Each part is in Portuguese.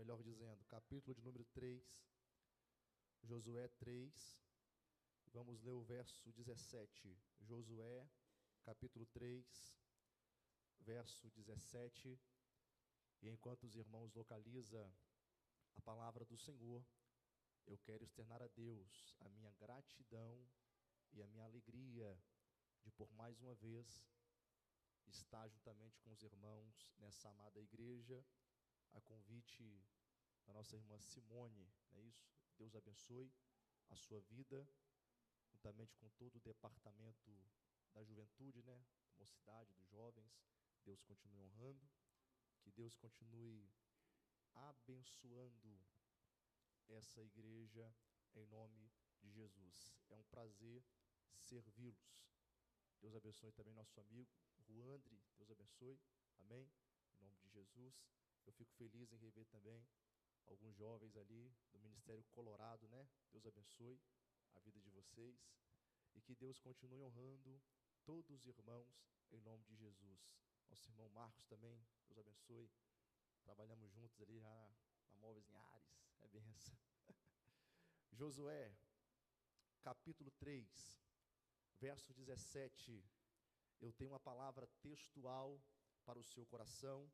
melhor dizendo, capítulo de número 3, Josué 3, vamos ler o verso 17, Josué, capítulo 3, verso 17, e enquanto os irmãos localizam a palavra do Senhor, eu quero externar a Deus a minha gratidão e a minha alegria de por mais uma vez estar juntamente com os irmãos nessa amada igreja, a convite da nossa irmã Simone, não é isso? Deus abençoe a sua vida, juntamente com todo o departamento da juventude, né? Da mocidade, dos jovens. Deus continue honrando, que Deus continue abençoando essa igreja em nome de Jesus. É um prazer servi-los. Deus abençoe também nosso amigo Ruandre, Deus abençoe, amém? Em nome de Jesus. Eu fico feliz em rever também alguns jovens ali do Ministério Colorado, né? Deus abençoe a vida de vocês e que Deus continue honrando todos os irmãos em nome de Jesus. Nosso irmão Marcos também, Deus abençoe. Trabalhamos juntos ali já na Móveis Linhares, é benção. Josué, capítulo 3, verso 17. Eu tenho uma palavra textual para o seu coração.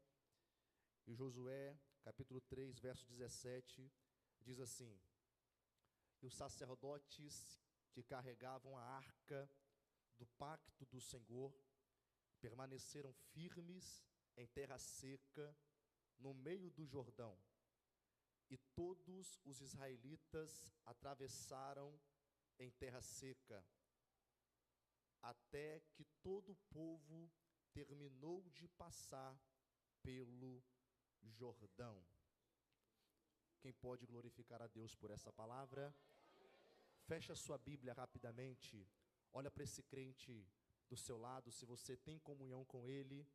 E Josué, capítulo 3, verso 17, diz assim: E os sacerdotes que carregavam a arca do pacto do Senhor permaneceram firmes em terra seca, no meio do Jordão. E todos os israelitas atravessaram em terra seca, até que todo o povo terminou de passar pelo Jordão. Quem pode glorificar a Deus por essa palavra? Fecha a sua Bíblia rapidamente, olha para esse crente do seu lado, se você tem comunhão com ele.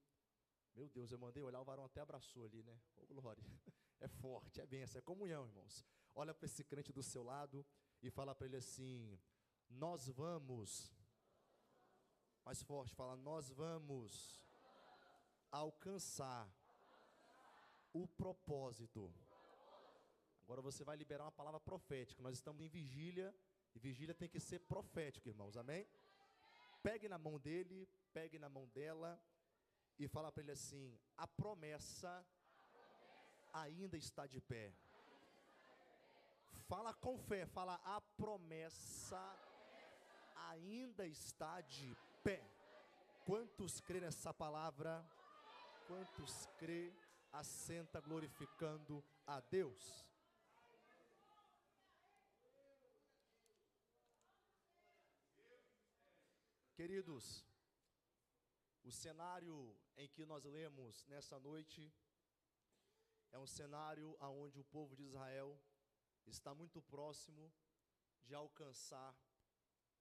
Meu Deus, eu mandei olhar, o varão até abraçou ali, né? Oh, glória, é forte, é bênção, é comunhão, irmãos. Olha para esse crente do seu lado e fala para ele assim: nós vamos, mais forte, fala, nós vamos alcançar o propósito. Agora você vai liberar uma palavra profética. Nós estamos em vigília, e vigília tem que ser profética, irmãos, amém? Pegue na mão dele, pegue na mão dela, e fala para ele assim: a promessa ainda está de pé. Fala com fé, fala, a promessa ainda está de pé. Quantos crê nessa palavra? Quantos crê? Assenta glorificando a Deus. Queridos, o cenário em que nós lemos nessa noite é um cenário onde o povo de Israel está muito próximo de alcançar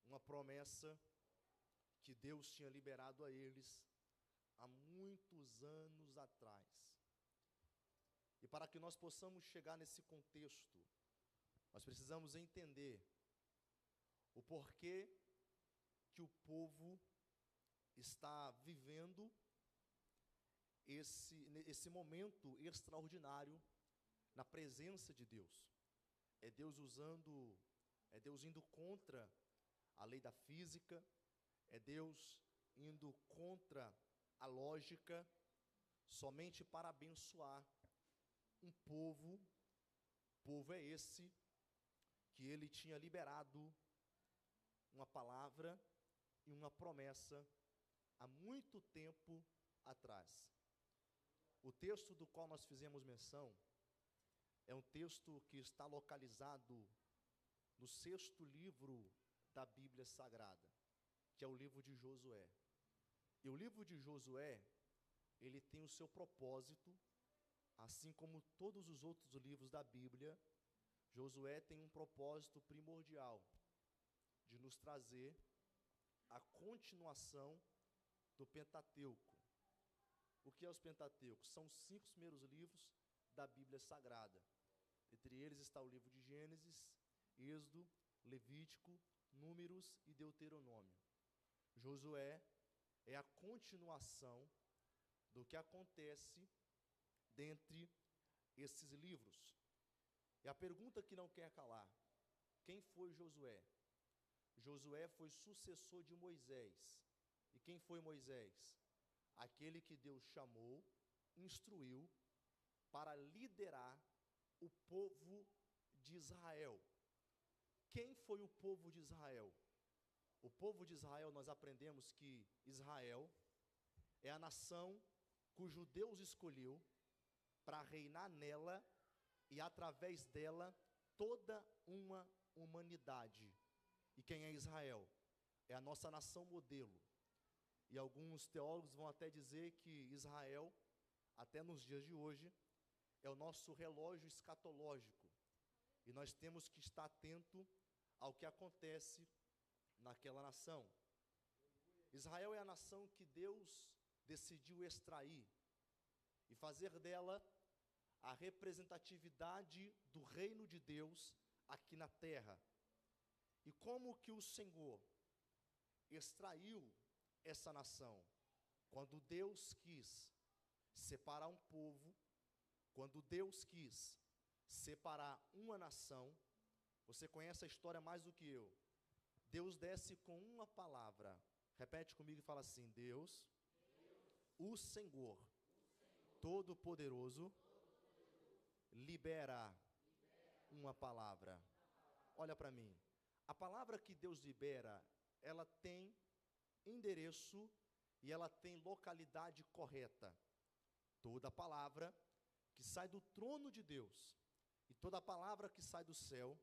uma promessa que Deus tinha liberado a eles há muitos anos atrás. E para que nós possamos chegar nesse contexto, nós precisamos entender o porquê que o povo está vivendo esse momento extraordinário na presença de Deus. É Deus indo contra a lei da física, é Deus indo contra a lógica, somente para abençoar um povo. Povo é esse que ele tinha liberado uma palavra e uma promessa há muito tempo atrás. O texto do qual nós fizemos menção é um texto que está localizado no 6º livro da Bíblia Sagrada, que é o livro de Josué. E o livro de Josué, ele tem o seu propósito, assim como todos os outros livros da Bíblia. Josué tem um propósito primordial, de nos trazer a continuação do Pentateuco. O que é os Pentateucos? São os 5 primeiros livros da Bíblia Sagrada. Entre eles está o livro de Gênesis, Êxodo, Levítico, Números e Deuteronômio. Josué é a continuação do que acontece esses livros. E a pergunta que não quer calar: quem foi Josué? Josué foi sucessor de Moisés. E quem foi Moisés? Aquele que Deus chamou, instruiu para liderar o povo de Israel. Quem foi o povo de Israel? O povo de Israel, nós aprendemos que Israel é a nação cujo Deus escolheu para reinar nela e através dela toda uma humanidade. E quem é Israel? É a nossa nação modelo. E alguns teólogos vão até dizer que Israel, até nos dias de hoje, é o nosso relógio escatológico. E nós temos que estar atento ao que acontece naquela nação. Israel é a nação que Deus decidiu extrair e fazer dela a representatividade do reino de Deus aqui na terra. E como que o Senhor extraiu essa nação? Quando Deus quis separar um povo, quando Deus quis separar uma nação, você conhece a história mais do que eu. Deus desce com uma palavra. Repete comigo e fala assim: Deus, o Senhor, Todo-Poderoso, libera uma palavra. Olha para mim. A palavra que Deus libera, ela tem endereço e ela tem localidade correta. Toda palavra que sai do trono de Deus e toda palavra que sai do céu,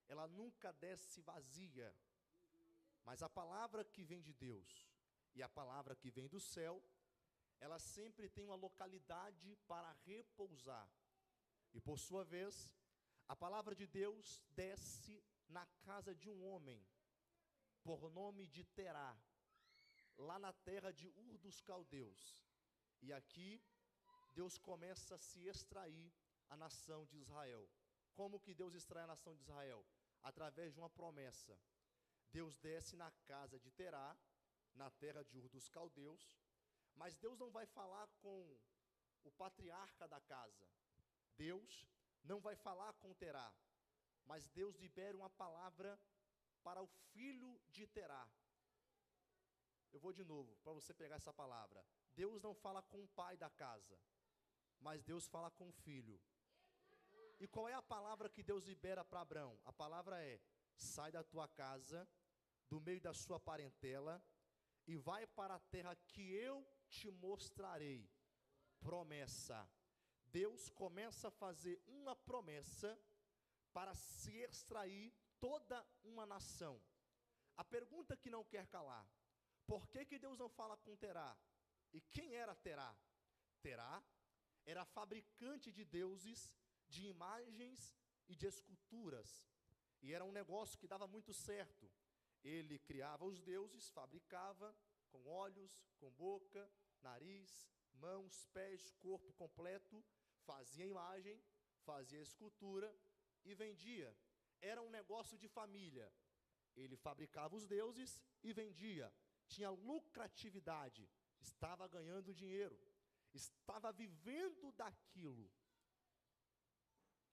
ela nunca desce vazia. Mas a palavra que vem de Deus e a palavra que vem do céu, ela sempre tem uma localidade para repousar. E por sua vez, a palavra de Deus desce na casa de um homem, por nome de Terá, lá na terra de Ur dos Caldeus. E aqui, Deus começa a se extrair a nação de Israel. Como que Deus extrai a nação de Israel? Através de uma promessa. Deus desce na casa de Terá, na terra de Ur dos Caldeus, mas Deus não vai falar com o patriarca da casa. Deus não vai falar com Terá, mas Deus libera uma palavra para o filho de Terá. Eu vou de novo, para você pegar essa palavra. Deus não fala com o pai da casa, mas Deus fala com o filho. E qual é a palavra que Deus libera para Abraão? A palavra é: sai da tua casa, do meio da sua parentela, e vai para a terra que eu te mostrarei. Promessa. Deus começa a fazer uma promessa para se extrair toda uma nação. A pergunta que não quer calar: por que que Deus não fala com Terá? E quem era Terá? Terá era fabricante de deuses, de imagens e de esculturas. E era um negócio que dava muito certo. Ele criava os deuses, fabricava com olhos, com boca, nariz, mãos, pés, corpo completo, fazia imagem, fazia escultura e vendia. Era um negócio de família. Ele fabricava os deuses e vendia. Tinha lucratividade, estava ganhando dinheiro, estava vivendo daquilo.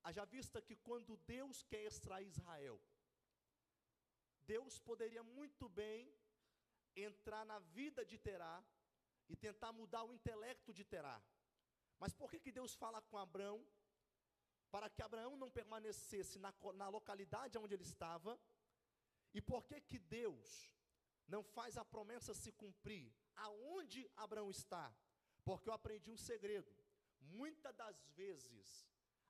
Haja vista que quando Deus quer extrair Israel, Deus poderia muito bem entrar na vida de Terá e tentar mudar o intelecto de Terá. Mas por que que Deus fala com Abraão? Para que Abraão não permanecesse na localidade onde ele estava. E por que que Deus não faz a promessa se cumprir aonde Abraão está? Porque eu aprendi um segredo. Muitas das vezes,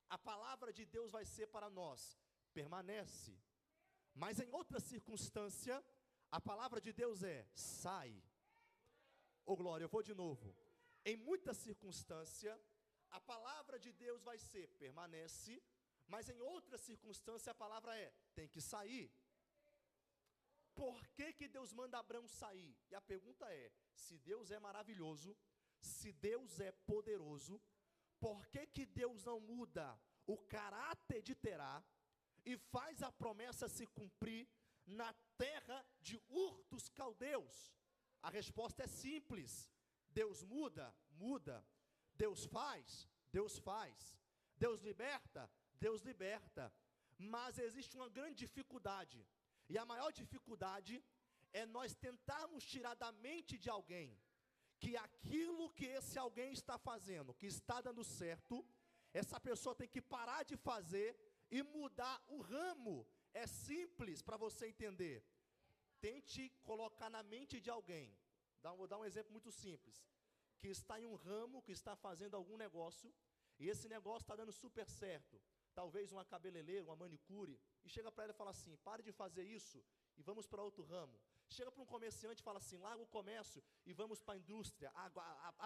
a palavra de Deus vai ser para nós: permanece. Mas em outra circunstância, a palavra de Deus é: sai. Ô glória, eu vou de novo. Em muita circunstância, a palavra de Deus vai ser: permanece. Mas em outra circunstância, a palavra é: tem que sair. Por que que Deus manda Abraão sair? E a pergunta é: se Deus é maravilhoso, se Deus é poderoso, por que que Deus não muda o caráter de Terá e faz a promessa se cumprir na terra de Ur dos Caldeus? A resposta é simples: Deus muda, muda. Deus faz, Deus faz. Deus liberta? Deus liberta. Mas existe uma grande dificuldade. E a maior dificuldade é nós tentarmos tirar da mente de alguém que aquilo que esse alguém está fazendo, que está dando certo, essa pessoa tem que parar de fazer e mudar o ramo. É simples para você entender. Tente colocar na mente de alguém, vou dar um exemplo muito simples, que está em um ramo, que está fazendo algum negócio, e esse negócio está dando super certo, talvez uma cabeleireira, uma manicure, e chega para ela e fala assim, pare de fazer isso, e vamos para outro ramo. Chega para um comerciante e fala assim, larga o comércio, e vamos para a indústria,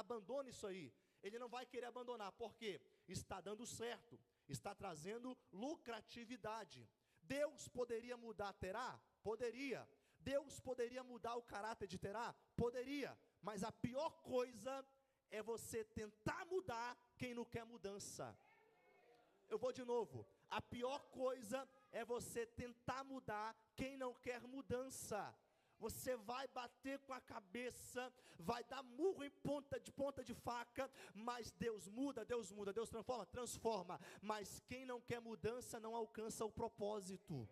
abandone isso aí. Ele não vai querer abandonar, porque está dando certo, está trazendo lucratividade. Deus poderia mudar Terá? Poderia. Deus poderia mudar o caráter de Terá? Poderia. Mas a pior coisa é você tentar mudar quem não quer mudança. Eu vou de novo. A pior coisa é você tentar mudar quem não quer mudança. Você vai bater com a cabeça, vai dar murro em ponta de faca, mas Deus muda, Deus transforma. Mas quem não quer mudança não alcança o propósito.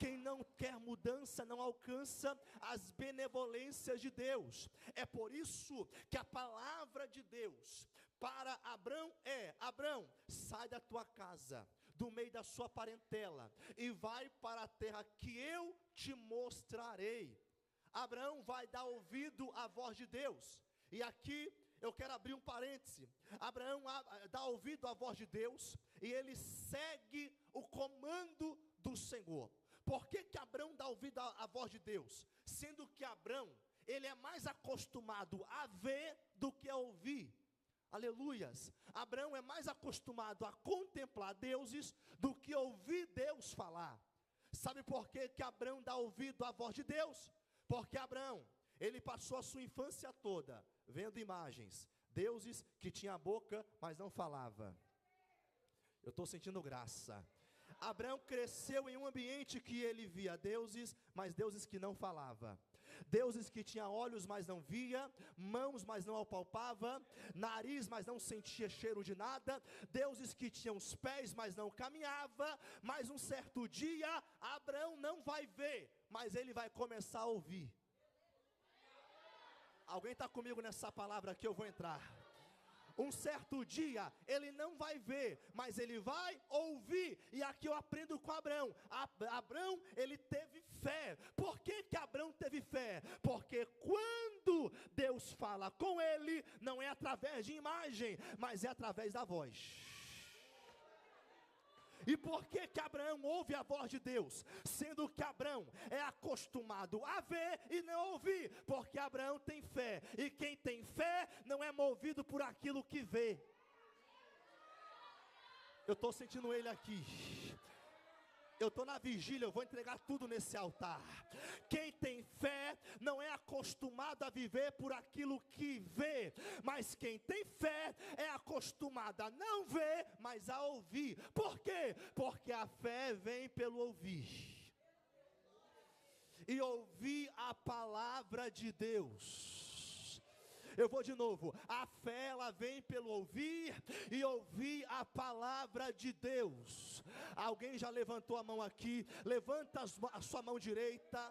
Quem não quer mudança não alcança as benevolências de Deus. É por isso que a palavra de Deus para Abrão é: Abrão, sai da tua casa, do meio da sua parentela, e vai para a terra que eu te mostrarei. Abraão vai dar ouvido à voz de Deus. E aqui eu quero abrir um parêntese. Abraão dá ouvido à voz de Deus e ele segue o comando do Senhor. Por que que Abraão dá ouvido à voz de Deus? Sendo que Abraão, ele é mais acostumado a ver do que a ouvir. Aleluias. Abraão é mais acostumado a contemplar deuses do que ouvir Deus falar. Sabe por que que Abraão dá ouvido à voz de Deus? Porque Abraão, ele passou a sua infância toda vendo imagens, deuses que tinham a boca, mas não falava. Eu estou sentindo graça. Abraão cresceu em um ambiente que ele via deuses, mas deuses que não falava. Deuses que tinha olhos, mas não via, mãos, mas não apalpava, nariz, mas não sentia cheiro de nada, deuses que tinham os pés, mas não caminhava. Mas um certo dia, Abraão não vai ver, mas ele vai começar a ouvir. Alguém está comigo nessa palavra aqui? Eu vou entrar. Um certo dia, ele não vai ver, mas ele vai ouvir. E aqui eu aprendo com Abraão. Abraão, ele teve fé. Por que que Abraão teve fé? Porque quando Deus fala com ele, não é através de imagem, mas é através da voz. E por que que Abraão ouve a voz de Deus? Sendo que Abraão é acostumado a ver e não ouvir. Porque Abraão tem fé. E quem tem fé não é movido por aquilo que vê. Eu estou sentindo ele aqui. Eu estou na vigília, eu vou entregar tudo nesse altar. Quem tem fé não é acostumado a viver por aquilo que vê, mas quem tem fé é acostumado a não ver, mas a ouvir. Por quê? Porque a fé vem pelo ouvir. E ouvir a palavra de Deus. Eu vou de novo. A fé, ela vem pelo ouvir e ouvir a palavra de Deus. Alguém já levantou a mão aqui? Levanta a sua mão direita.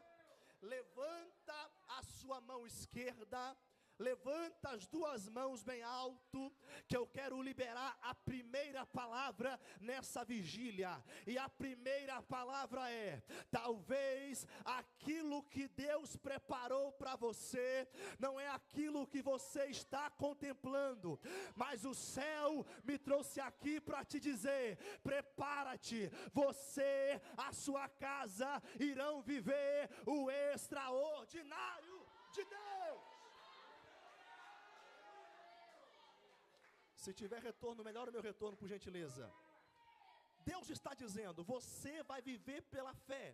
Levanta a sua mão esquerda. Levanta as duas mãos bem alto, que eu quero liberar a primeira palavra nessa vigília. E a primeira palavra é: talvez aquilo que Deus preparou para você não é aquilo que você está contemplando, mas o céu me trouxe aqui para te dizer: prepara-te, você, a sua casa irão viver o extraordinário de Deus. Se tiver retorno, melhora o meu retorno, por gentileza. Deus está dizendo: você vai viver pela fé.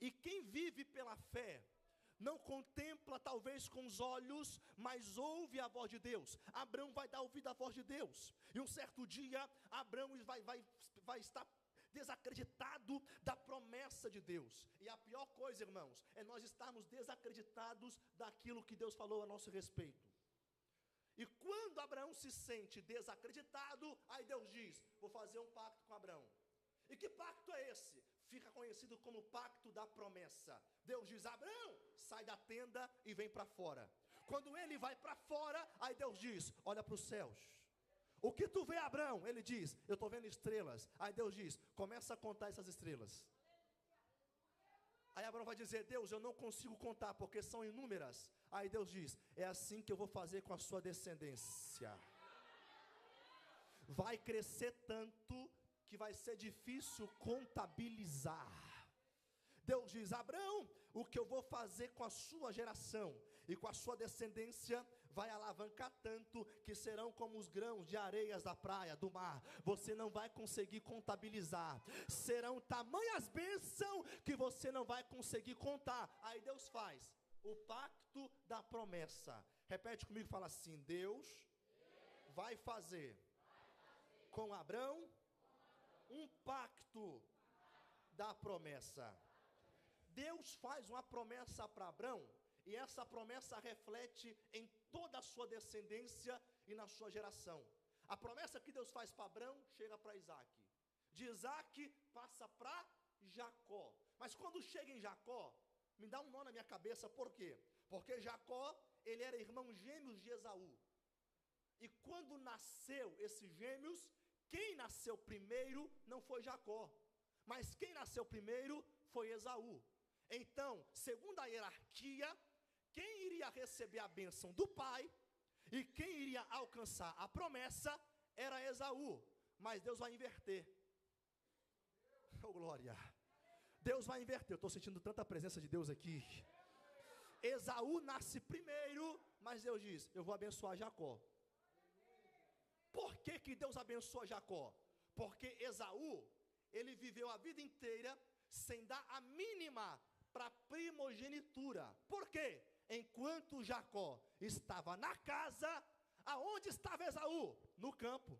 E quem vive pela fé não contempla talvez com os olhos, mas ouve a voz de Deus. Abraão vai dar ouvido à voz de Deus. E um certo dia, Abraão vai estar desacreditado da promessa de Deus. E a pior coisa, irmãos, é nós estarmos desacreditados daquilo que Deus falou a nosso respeito. E quando Abraão se sente desacreditado, aí Deus diz: vou fazer um pacto com Abraão. E que pacto é esse? Fica conhecido como o pacto da promessa. Deus diz: Abraão, sai da tenda e vem para fora. Quando ele vai para fora, aí Deus diz: olha para os céus. O que tu vê, Abraão? Ele diz: eu estou vendo estrelas. Aí Deus diz: começa a contar essas estrelas. Aí Abraão vai dizer: Deus, eu não consigo contar porque são inúmeras. Aí Deus diz: é assim que eu vou fazer com a sua descendência. Vai crescer tanto que vai ser difícil contabilizar. Deus diz: Abraão, o que eu vou fazer com a sua geração e com a sua descendência vai alavancar tanto que serão como os grãos de areias da praia, do mar. Você não vai conseguir contabilizar. Serão tamanhas bênçãos que você não vai conseguir contar. Aí Deus faz o pacto da promessa. Repete comigo, fala assim: Deus vai fazer com Abraão um pacto da promessa. Deus faz uma promessa para Abraão, e essa promessa reflete em toda a sua descendência e na sua geração. A promessa que Deus faz para Abraão chega para Isaac, de Isaac passa para Jacó. Mas quando chega em Jacó, me dá um nó na minha cabeça, por quê? Porque Jacó, ele era irmão gêmeos de Esaú. E quando nasceu esses gêmeos, quem nasceu primeiro não foi Jacó, mas quem nasceu primeiro foi Esaú. Então, segundo a hierarquia, quem iria receber a bênção do pai e quem iria alcançar a promessa era Esaú. Mas Deus vai inverter. Oh, glória! Deus vai inverter. Eu estou sentindo tanta presença de Deus aqui. Esaú nasce primeiro, mas Deus diz: eu vou abençoar Jacó. Por que que Deus abençoa Jacó? Porque Esaú, ele viveu a vida inteira sem dar a mínima para primogenitura. Por quê? Enquanto Jacó estava na casa, aonde estava Esaú? No campo.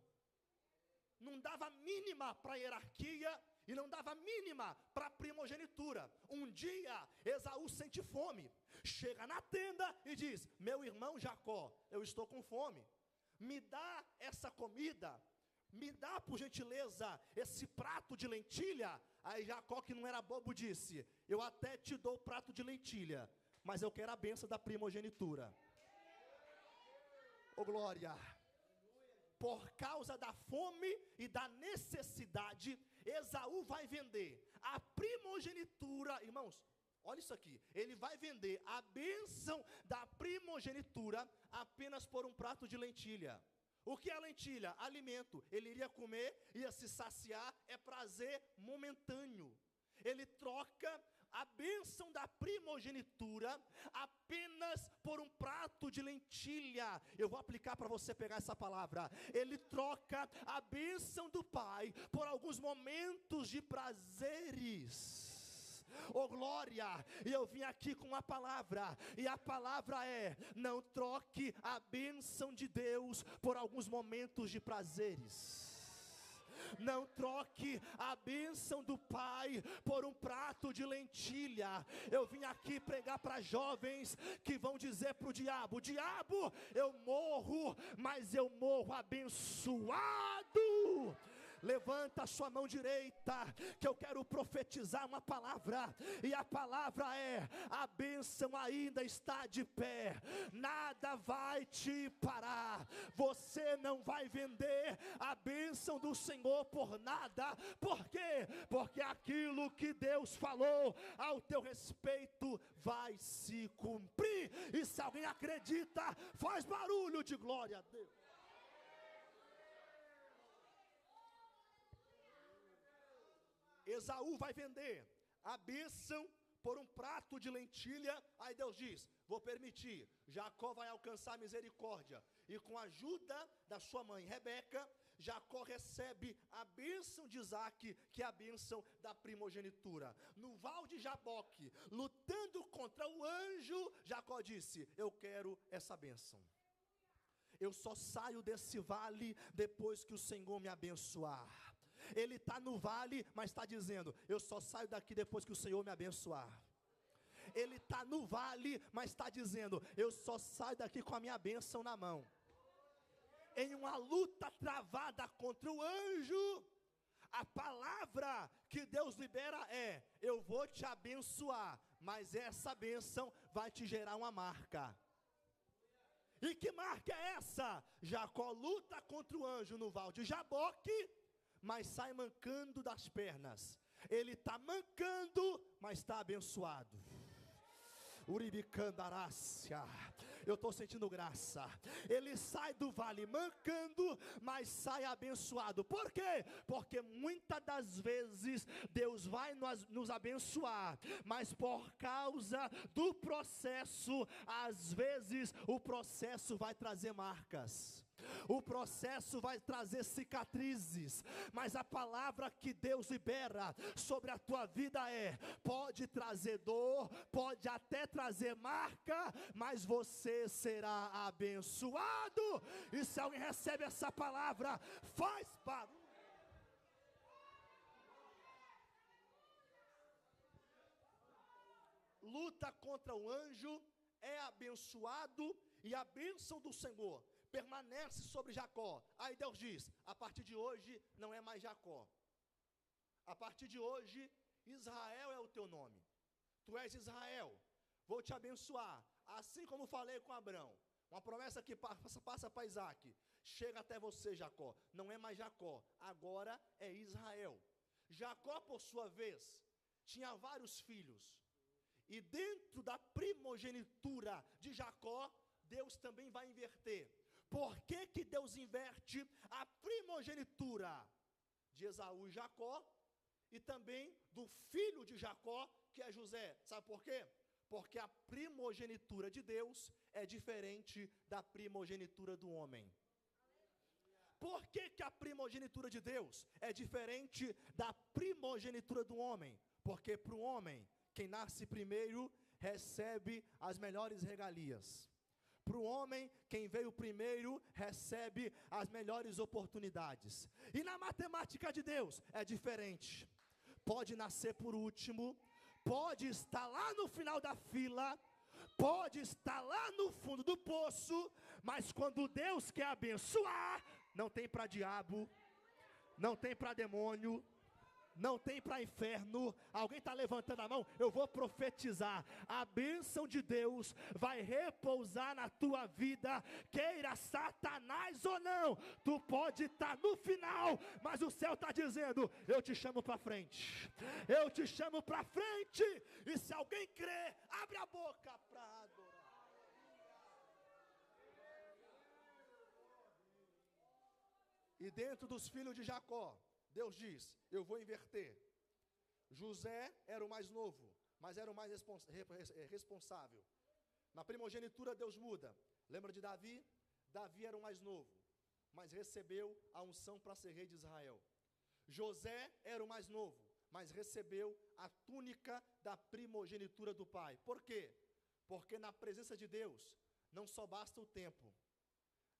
Não dava mínima para a hierarquia e não dava mínima para a primogenitura. Um dia Esaú sente fome, chega na tenda e diz: meu irmão Jacó, eu estou com fome, me dá essa comida, me dá por gentileza esse prato de lentilha. Aí Jacó, que não era bobo, disse: eu até te dou o prato de lentilha, mas eu quero a bênção da primogenitura. Oh, glória! Por causa da fome e da necessidade, Esaú vai vender a primogenitura. Irmãos, olha isso aqui: ele vai vender a bênção da primogenitura apenas por um prato de lentilha. O que é lentilha? Alimento. Ele iria comer, ia se saciar, é prazer momentâneo. Ele troca a bênção da primogenitura apenas por um prato de lentilha. Eu vou aplicar para você pegar essa palavra. Ele troca a bênção do pai por alguns momentos de prazeres. Oh, glória! E eu vim aqui com uma palavra, e a palavra é: não troque a bênção de Deus por alguns momentos de prazeres. Não troque a bênção do pai por um prato de lentilha. Eu vim aqui pregar para jovens que vão dizer para o diabo: diabo, eu morro, mas eu morro abençoado. Levanta a sua mão direita, que eu quero profetizar uma palavra, e a palavra é: a bênção ainda está de pé, nada vai te parar. Você não vai vender a bênção do Senhor por nada. Por quê? Porque aquilo que Deus falou ao teu respeito vai se cumprir. E se alguém acredita, faz barulho de glória a Deus. Esaú vai vender a bênção por um prato de lentilha. Aí Deus diz: vou permitir. Jacó vai alcançar misericórdia, e com a ajuda da sua mãe Rebeca, Jacó recebe a bênção de Isaac, que é a bênção da primogenitura. No val de Jaboque, lutando contra o anjo, Jacó disse: eu quero essa bênção. Eu só saio desse vale depois que o Senhor me abençoar. Ele está no vale, mas está dizendo: eu só saio daqui depois que o Senhor me abençoar. Ele está no vale, mas está dizendo: eu só saio daqui com a minha bênção na mão. em uma luta travada contra o anjo, a palavra que Deus libera é: eu vou te abençoar, mas essa bênção vai te gerar uma marca. E que marca é essa? Jacó luta contra o anjo no val de Jaboque, mas sai mancando das pernas. Ele está mancando, mas está abençoado. Uribicandarácia, eu estou sentindo graça. Ele sai do vale mancando, mas sai abençoado. Por quê? Porque muitas das vezes Deus vai nos abençoar, mas por causa do processo, às vezes o processo vai trazer marcas, o processo vai trazer cicatrizes, mas a palavra que Deus libera sobre a tua vida é: pode trazer dor, pode até trazer marca, mas você será abençoado. E se alguém recebe essa palavra, faz barulho. Luta contra o anjo, é abençoado, e a bênção do Senhor permanece sobre Jacó. Aí Deus diz: a partir de hoje não é mais Jacó, a partir de hoje Israel é o teu nome. Tu és Israel, vou te abençoar, assim como falei com Abraão. Uma promessa que passa para Isaac, chega até você, Jacó. Não é mais Jacó, agora é Israel. Jacó, por sua vez, tinha vários filhos, e dentro da primogenitura de Jacó, Deus também vai inverter. Por que que Deus inverte a primogenitura de Esaú e Jacó, e também do filho de Jacó, que é José? Sabe por quê? Porque a primogenitura de Deus é diferente da primogenitura do homem. Por que que a primogenitura de Deus é diferente da primogenitura do homem? Porque para o homem, quem nasce primeiro recebe as melhores regalias. Para o homem, quem veio primeiro recebe as melhores oportunidades. E na matemática de Deus é diferente. Pode nascer por último, pode estar lá no final da fila, pode estar lá no fundo do poço, mas quando Deus quer abençoar, não tem para diabo, não tem para demônio, não tem para inferno. Alguém está levantando a mão? Eu vou profetizar: a bênção de Deus vai repousar na tua vida, queira Satanás ou não. Tu pode estar no final, mas o céu está dizendo: eu te chamo para frente, eu te chamo para frente. E se alguém crê, abre a boca para adorar. E dentro dos filhos de Jacó, Deus diz: eu vou inverter. José era o mais novo, mas era o mais responsável. Na primogenitura Deus muda. Lembra de Davi? Davi era o mais novo, mas recebeu a unção para ser rei de Israel. José era o mais novo, mas recebeu a túnica da primogenitura do pai. Por quê? Porque na presença de Deus não só basta o tempo.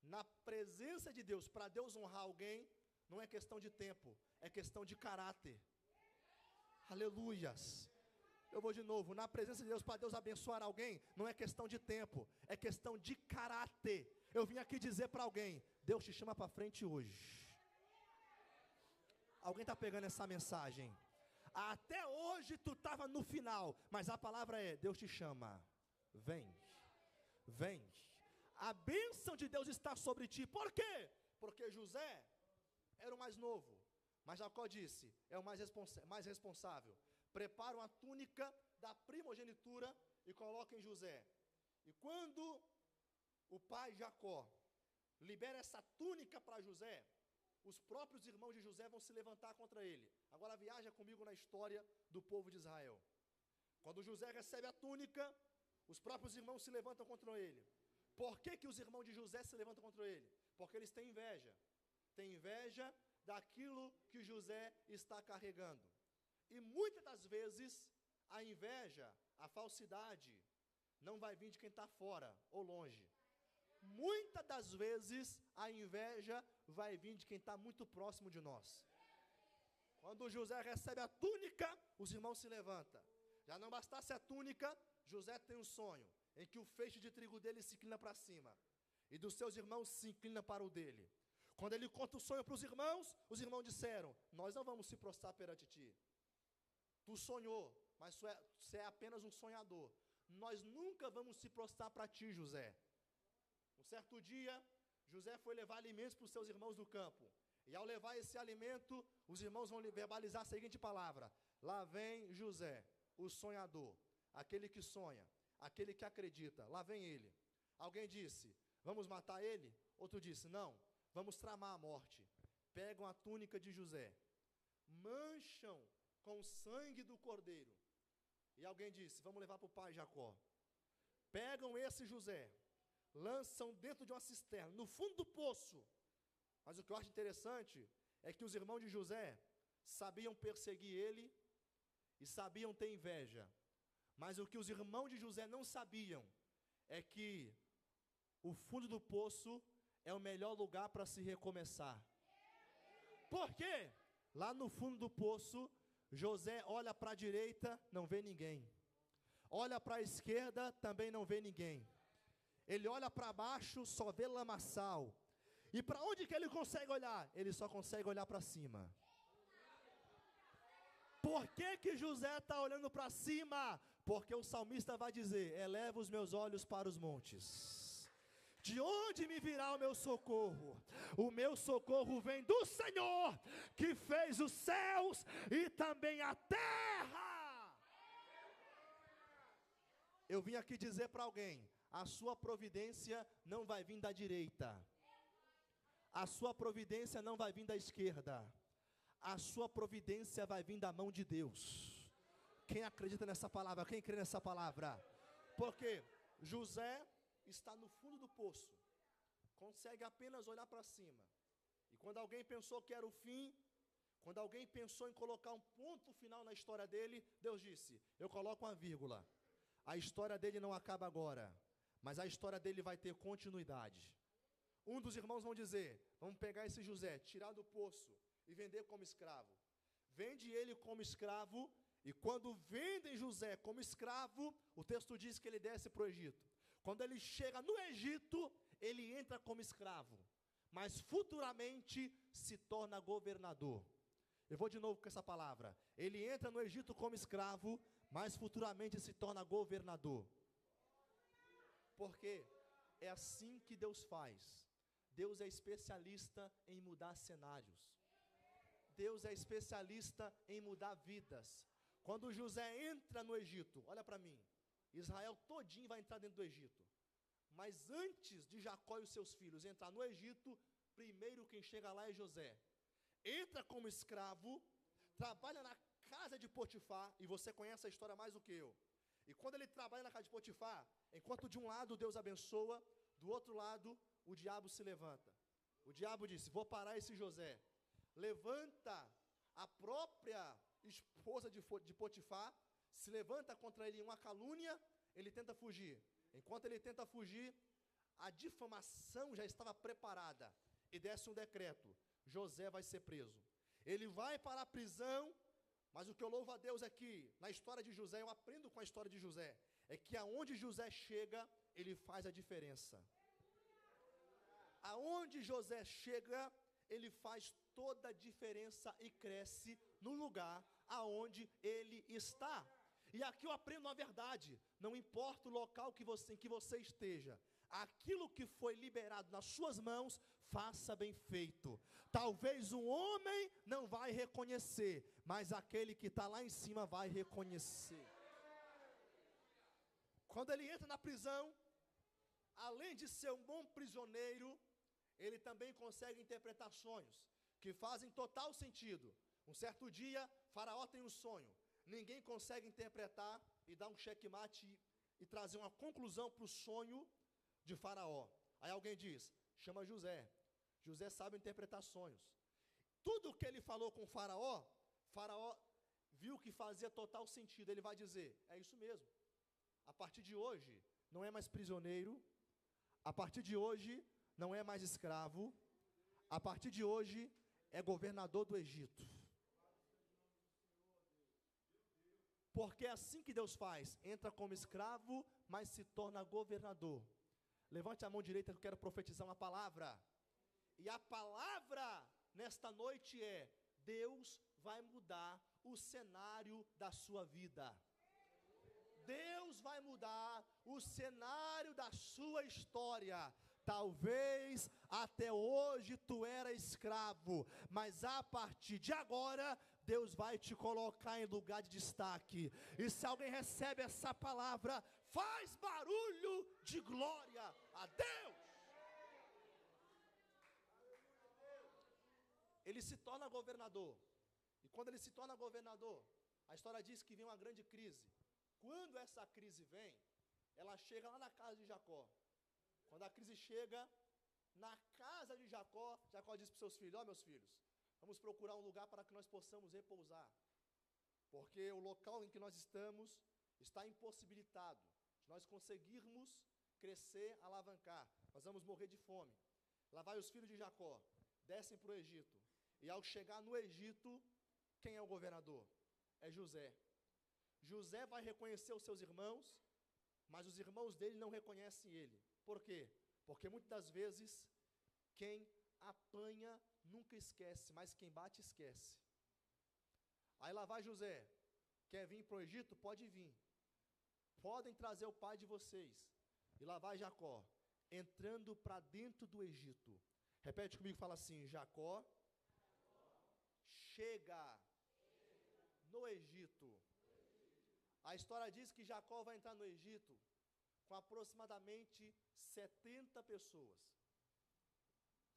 Na presença de Deus, para Deus honrar alguém, não é questão de tempo, é questão de caráter. Aleluias. Eu vou de novo. Na presença de Deus, para Deus abençoar alguém, não é questão de tempo, é questão de caráter. Eu vim aqui dizer para alguém: Deus te chama para frente hoje. Alguém está pegando essa mensagem? Até hoje tu estava no final, mas a palavra é: Deus te chama, vem, vem. A bênção de Deus está sobre ti. Por quê? Porque José era o mais novo, mas Jacó disse: é o mais responsável. Prepara uma túnica da primogenitura e coloca em José. E quando o pai Jacó libera essa túnica para José, os próprios irmãos de José vão se levantar contra ele. Agora viaja comigo na história do povo de Israel. Quando José recebe a túnica, os próprios irmãos se levantam contra ele. Por que que os irmãos de José se levantam contra ele? Porque eles têm inveja. Tem inveja daquilo que José está carregando. E muitas das vezes a inveja, a falsidade, não vai vir de quem está fora ou longe. Muitas das vezes a inveja vai vir de quem está muito próximo de nós. Quando José recebe a túnica, os irmãos se levantam. Já não bastasse a túnica, José tem um sonho em que o feixe de trigo dele se inclina para cima. e dos seus irmãos se inclina para o dele. Quando ele conta o sonho para os irmãos disseram: nós não vamos se prostrar perante ti. Tu sonhou, mas você é apenas um sonhador. Nós nunca vamos se prostrar para ti, José. Um certo dia, José foi levar alimentos para os seus irmãos do campo. E ao levar esse alimento, os irmãos vão verbalizar a seguinte palavra: lá vem José, o sonhador, aquele que sonha, aquele que acredita, lá vem ele. Alguém disse: vamos matar ele? Outro disse: não, vamos tramar a morte. Pegam a túnica de José, mancham com o sangue do cordeiro. E alguém disse: vamos levar para o pai Jacó. Pegam esse José, lançam dentro de uma cisterna, no fundo do poço. Mas o que eu acho interessante é que os irmãos de José sabiam perseguir ele e sabiam ter inveja. Mas o que os irmãos de José não sabiam é que o fundo do poço é o melhor lugar para se recomeçar. Por quê? Lá no fundo do poço, José olha para a direita, não vê ninguém. Olha para a esquerda, também não vê ninguém. Ele olha para baixo, só vê lamaçal. E para onde que ele consegue olhar? Ele só consegue olhar para cima. Por que José está olhando para cima? Porque o salmista vai dizer: eleva os meus olhos para os montes. De onde me virá o meu socorro? O meu socorro vem do Senhor, que fez os céus e também a terra. Eu vim aqui dizer para alguém: a sua providência não vai vir da direita. A sua providência não vai vir da esquerda. A sua providência vai vir da mão de Deus. Quem acredita nessa palavra? Quem crê nessa palavra? Porque José está no fundo do poço, consegue apenas olhar para cima. E quando alguém pensou que era o fim, quando alguém pensou em colocar um ponto final na história dele, Deus disse: eu coloco uma vírgula. A história dele não acaba agora, mas a história dele vai ter continuidade. Um dos irmãos vão dizer: vamos pegar esse José, tirar do poço e vender como escravo. Vende ele como escravo, e quando vendem José como escravo, o texto diz que ele desce para o Egito. Quando ele chega no Egito, ele entra como escravo, mas futuramente se torna governador. Eu vou de novo com essa palavra. Ele entra no Egito como escravo, mas futuramente se torna governador. Porque é assim que Deus faz. Deus é especialista em mudar cenários. Deus é especialista em mudar vidas. Quando José entra no Egito, olha para mim, Israel todinho vai entrar dentro do Egito. Mas antes de Jacó e os seus filhos entrar no Egito, primeiro quem chega lá é José. Entra como escravo, trabalha na casa de Potifar, e você conhece a história mais do que eu. E quando ele trabalha na casa de Potifar, enquanto de um lado Deus abençoa, do outro lado o diabo se levanta. O diabo disse: vou parar esse José. Levanta a própria esposa de Potifar, se levanta contra ele em uma calúnia, ele tenta fugir. Enquanto ele tenta fugir, a difamação já estava preparada, e desce um decreto: José vai ser preso. Ele vai para a prisão, mas o que eu louvo a Deus é que, na história de José, eu aprendo com a história de José, é que aonde José chega, ele faz a diferença. Aonde José chega, ele faz toda a diferença e cresce no lugar aonde ele está. E aqui eu aprendo a verdade: não importa o local em que você esteja, aquilo que foi liberado nas suas mãos, faça bem feito. Talvez um homem não vai reconhecer, mas aquele que está lá em cima vai reconhecer. Quando ele entra na prisão, além de ser um bom prisioneiro, ele também consegue interpretar sonhos, que fazem total sentido. Um certo dia, Faraó tem um sonho, ninguém consegue interpretar e dar um checkmate e trazer uma conclusão para o sonho de Faraó. Aí alguém diz: chama José. José sabe interpretar sonhos. Tudo que ele falou com Faraó, Faraó viu que fazia total sentido. Ele vai dizer: é isso mesmo. A partir de hoje, não é mais prisioneiro. A partir de hoje, não é mais escravo. A partir de hoje, é governador do Egito. Porque é assim que Deus faz: entra como escravo, mas se torna governador. Levante a mão direita que eu quero profetizar uma palavra. E a palavra nesta noite é: Deus vai mudar o cenário da sua vida. Deus vai mudar o cenário da sua história. Talvez até hoje tu era escravo, mas a partir de agora Deus vai te colocar em lugar de destaque. E se alguém recebe essa palavra, faz barulho de glória a Deus. Ele se torna governador. E quando ele se torna governador, a história diz que vem uma grande crise. Quando essa crise vem, ela chega lá na casa de Jacó. Quando a crise chega na casa de Jacó, Jacó diz para os seus filhos: ó, meus filhos, vamos procurar um lugar para que nós possamos repousar, porque o local em que nós estamos está impossibilitado de nós conseguirmos crescer, alavancar. Nós vamos morrer de fome. Lá vai os filhos de Jacó, descem para o Egito. E ao chegar no Egito, quem é o governador? É José. José vai reconhecer os seus irmãos, mas os irmãos dele não reconhecem ele. Por quê? Porque muitas das vezes, quem apanha nunca esquece, mas quem bate esquece. Aí lá vai José: quer vir para o Egito? Pode vir. Podem trazer o pai de vocês. E lá vai Jacó, entrando para dentro do Egito. Repete comigo, fala assim: Jacó chega no Egito. A história diz que Jacó vai entrar no Egito com aproximadamente 70 pessoas.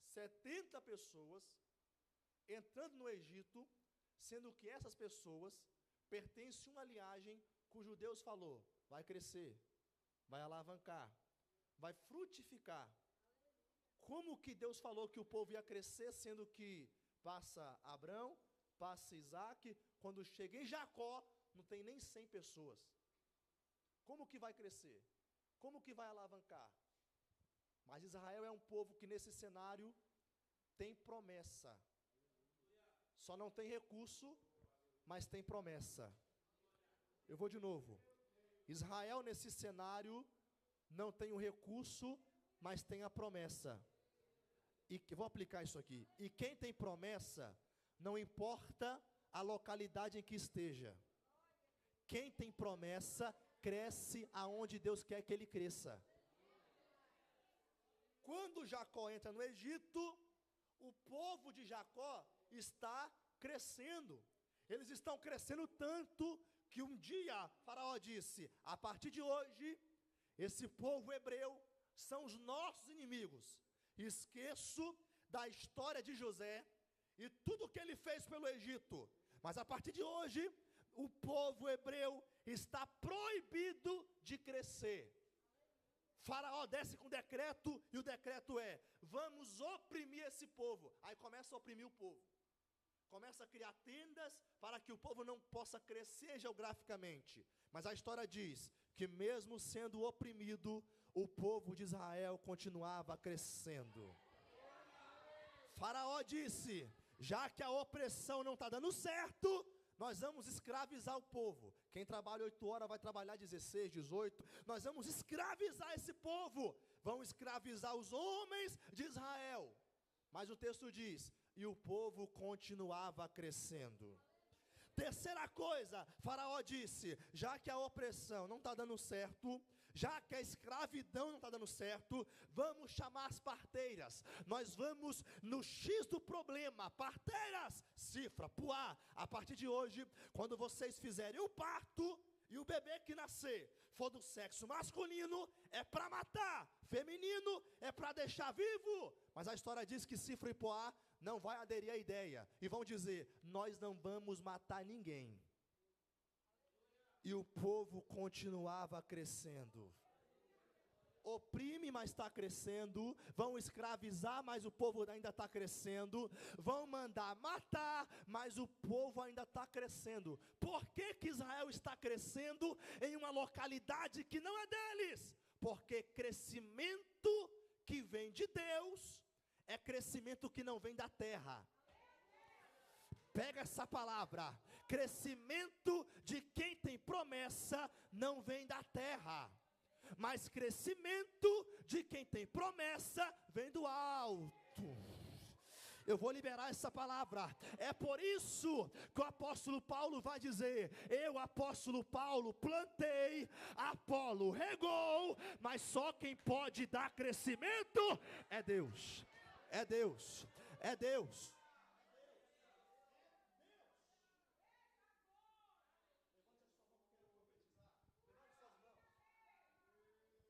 70 pessoas entrando no Egito, sendo que essas pessoas pertencem a uma linhagem cujo Deus falou: vai crescer, vai alavancar, vai frutificar. Como que Deus falou que o povo ia crescer, sendo que passa Abrão, passa Isaac, quando chega em Jacó, não tem nem 100 pessoas. Como que vai crescer? Como que vai alavancar? Mas Israel é um povo que nesse cenário tem promessa. Só não tem recurso, mas tem promessa. Eu vou de novo. Israel nesse cenário não tem o recurso, mas tem a promessa. E vou aplicar isso aqui. E quem tem promessa, não importa a localidade em que esteja. Quem tem promessa, cresce aonde Deus quer que ele cresça. Quando Jacó entra no Egito, o povo de Jacó está crescendo. Eles estão crescendo tanto que um dia Faraó disse: a partir de hoje, esse povo hebreu são os nossos inimigos. Esqueço da história de José e tudo que ele fez pelo Egito, mas a partir de hoje, o povo hebreu está proibido de crescer. Faraó desce com decreto, e o decreto é: vamos oprimir esse povo. Aí começa a oprimir o povo. Começa a criar tendas para que o povo não possa crescer geograficamente. Mas a história diz que mesmo sendo oprimido, o povo de Israel continuava crescendo. Faraó disse: já que a opressão não está dando certo, nós vamos escravizar o povo. Quem trabalha 8 horas vai trabalhar 16, 18. Nós vamos escravizar esse povo. Vão escravizar os homens de Israel. Mas o texto diz: e o povo continuava crescendo. Terceira coisa, Faraó disse: já que a opressão não está dando certo, já que a escravidão não está dando certo, vamos chamar as parteiras. Nós vamos no X do problema. Parteiras, cifra, puá. A partir de hoje, quando vocês fizerem o parto e o bebê que nascer for do sexo masculino, é para matar. Feminino é para deixar vivo. Mas a história diz que Cifra e Poá não vai aderir à ideia e vão dizer: nós não vamos matar ninguém. E o povo continuava crescendo. Oprime, mas está crescendo. Vão escravizar, mas o povo ainda está crescendo. Vão mandar matar, mas o povo ainda está crescendo. Por que que Israel está crescendo em uma localidade que não é deles? Porque crescimento que vem de Deus é crescimento que não vem da terra. Pega essa palavra: crescimento de quem tem promessa não vem da terra. mas crescimento de quem tem promessa vem do alto. Eu vou liberar essa palavra. É por isso que o apóstolo Paulo vai dizer: eu, apóstolo Paulo, plantei, Apolo regou, mas só quem pode dar crescimento é Deus. É Deus. É Deus.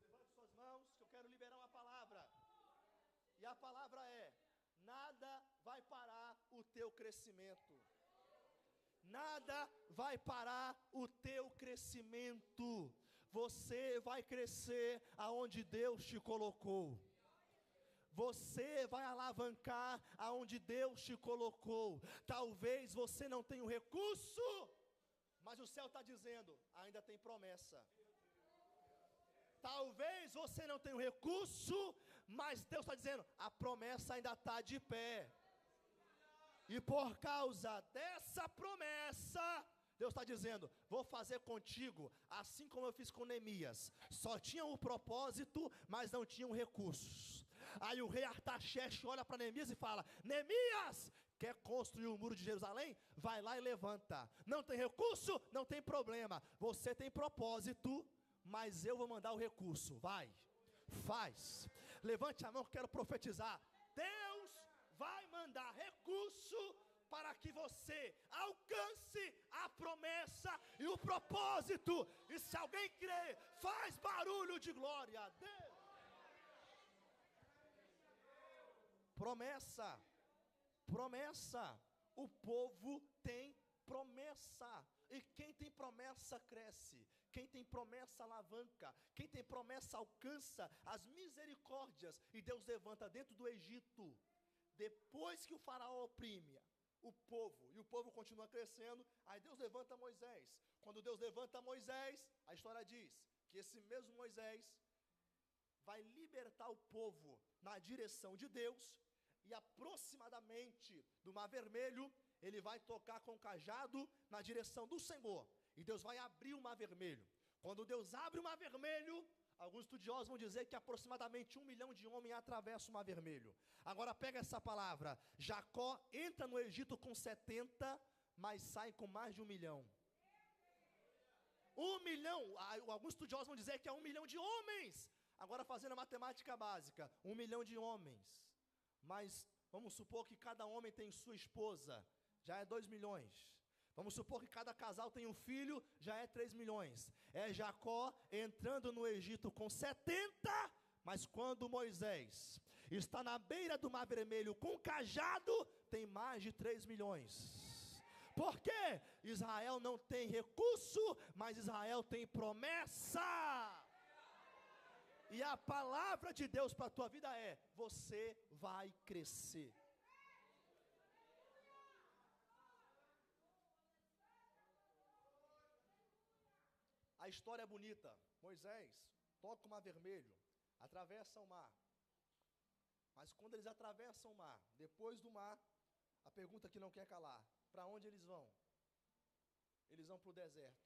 Levante suas mãos, que eu quero liberar uma palavra. E a palavra é: nada vai parar o teu crescimento. Nada vai parar o teu crescimento. Você vai crescer aonde Deus te colocou. Você vai alavancar aonde Deus te colocou. Talvez você não tenha o recurso, mas o céu está dizendo: ainda tem promessa. Talvez você não tenha o recurso, mas Deus está dizendo: a promessa ainda está de pé. E por causa dessa promessa, Deus está dizendo: vou fazer contigo assim como eu fiz com Neemias. Só tinha um propósito, mas não tinham recursos. Aí o rei Artaxerxes olha para Neemias e fala: Neemias, quer construir o muro de Jerusalém? Vai lá e levanta. Não tem recurso? Não tem problema. Você tem propósito, mas eu vou mandar o recurso. Vai, faz. Levante a mão que eu quero profetizar. Deus vai mandar recurso para que você alcance a promessa e o propósito. E se alguém crê, faz barulho de glória a Deus. Promessa, promessa. O povo tem promessa. E quem tem promessa cresce. Quem tem promessa alavanca. Quem tem promessa alcança as misericórdias. E Deus levanta dentro do Egito. Depois que o faraó oprime o povo, e o povo continua crescendo, aí Deus levanta Moisés. Quando Deus levanta Moisés, a história diz que esse mesmo Moisés vai libertar o povo na direção de Deus, e aproximadamente do Mar Vermelho, ele vai tocar com o cajado na direção do Senhor, e Deus vai abrir o Mar Vermelho. Quando Deus abre o Mar Vermelho, alguns estudiosos vão dizer que aproximadamente 1 milhão de homens atravessam o Mar Vermelho. Agora pega essa palavra: Jacó entra no Egito com 70, mas sai com mais de 1 milhão. 1 milhão, alguns estudiosos vão dizer que é 1 milhão de homens. Agora fazendo a matemática básica, 1 milhão de homens. Mas vamos supor que cada homem tem sua esposa, já é 2 milhões. Vamos supor que cada casal tem um filho, já é 3 milhões. É Jacó entrando no Egito com 70, mas quando Moisés está na beira do Mar Vermelho com cajado, tem mais de 3 milhões. Por quê? Israel não tem recurso, mas Israel tem promessa. E a palavra de Deus para a tua vida é: você vai crescer. A história é bonita. Moisés toca o Mar Vermelho, atravessa o mar. Mas quando eles atravessam o mar, depois do mar, a pergunta que não quer calar: para onde eles vão? Eles vão para o deserto.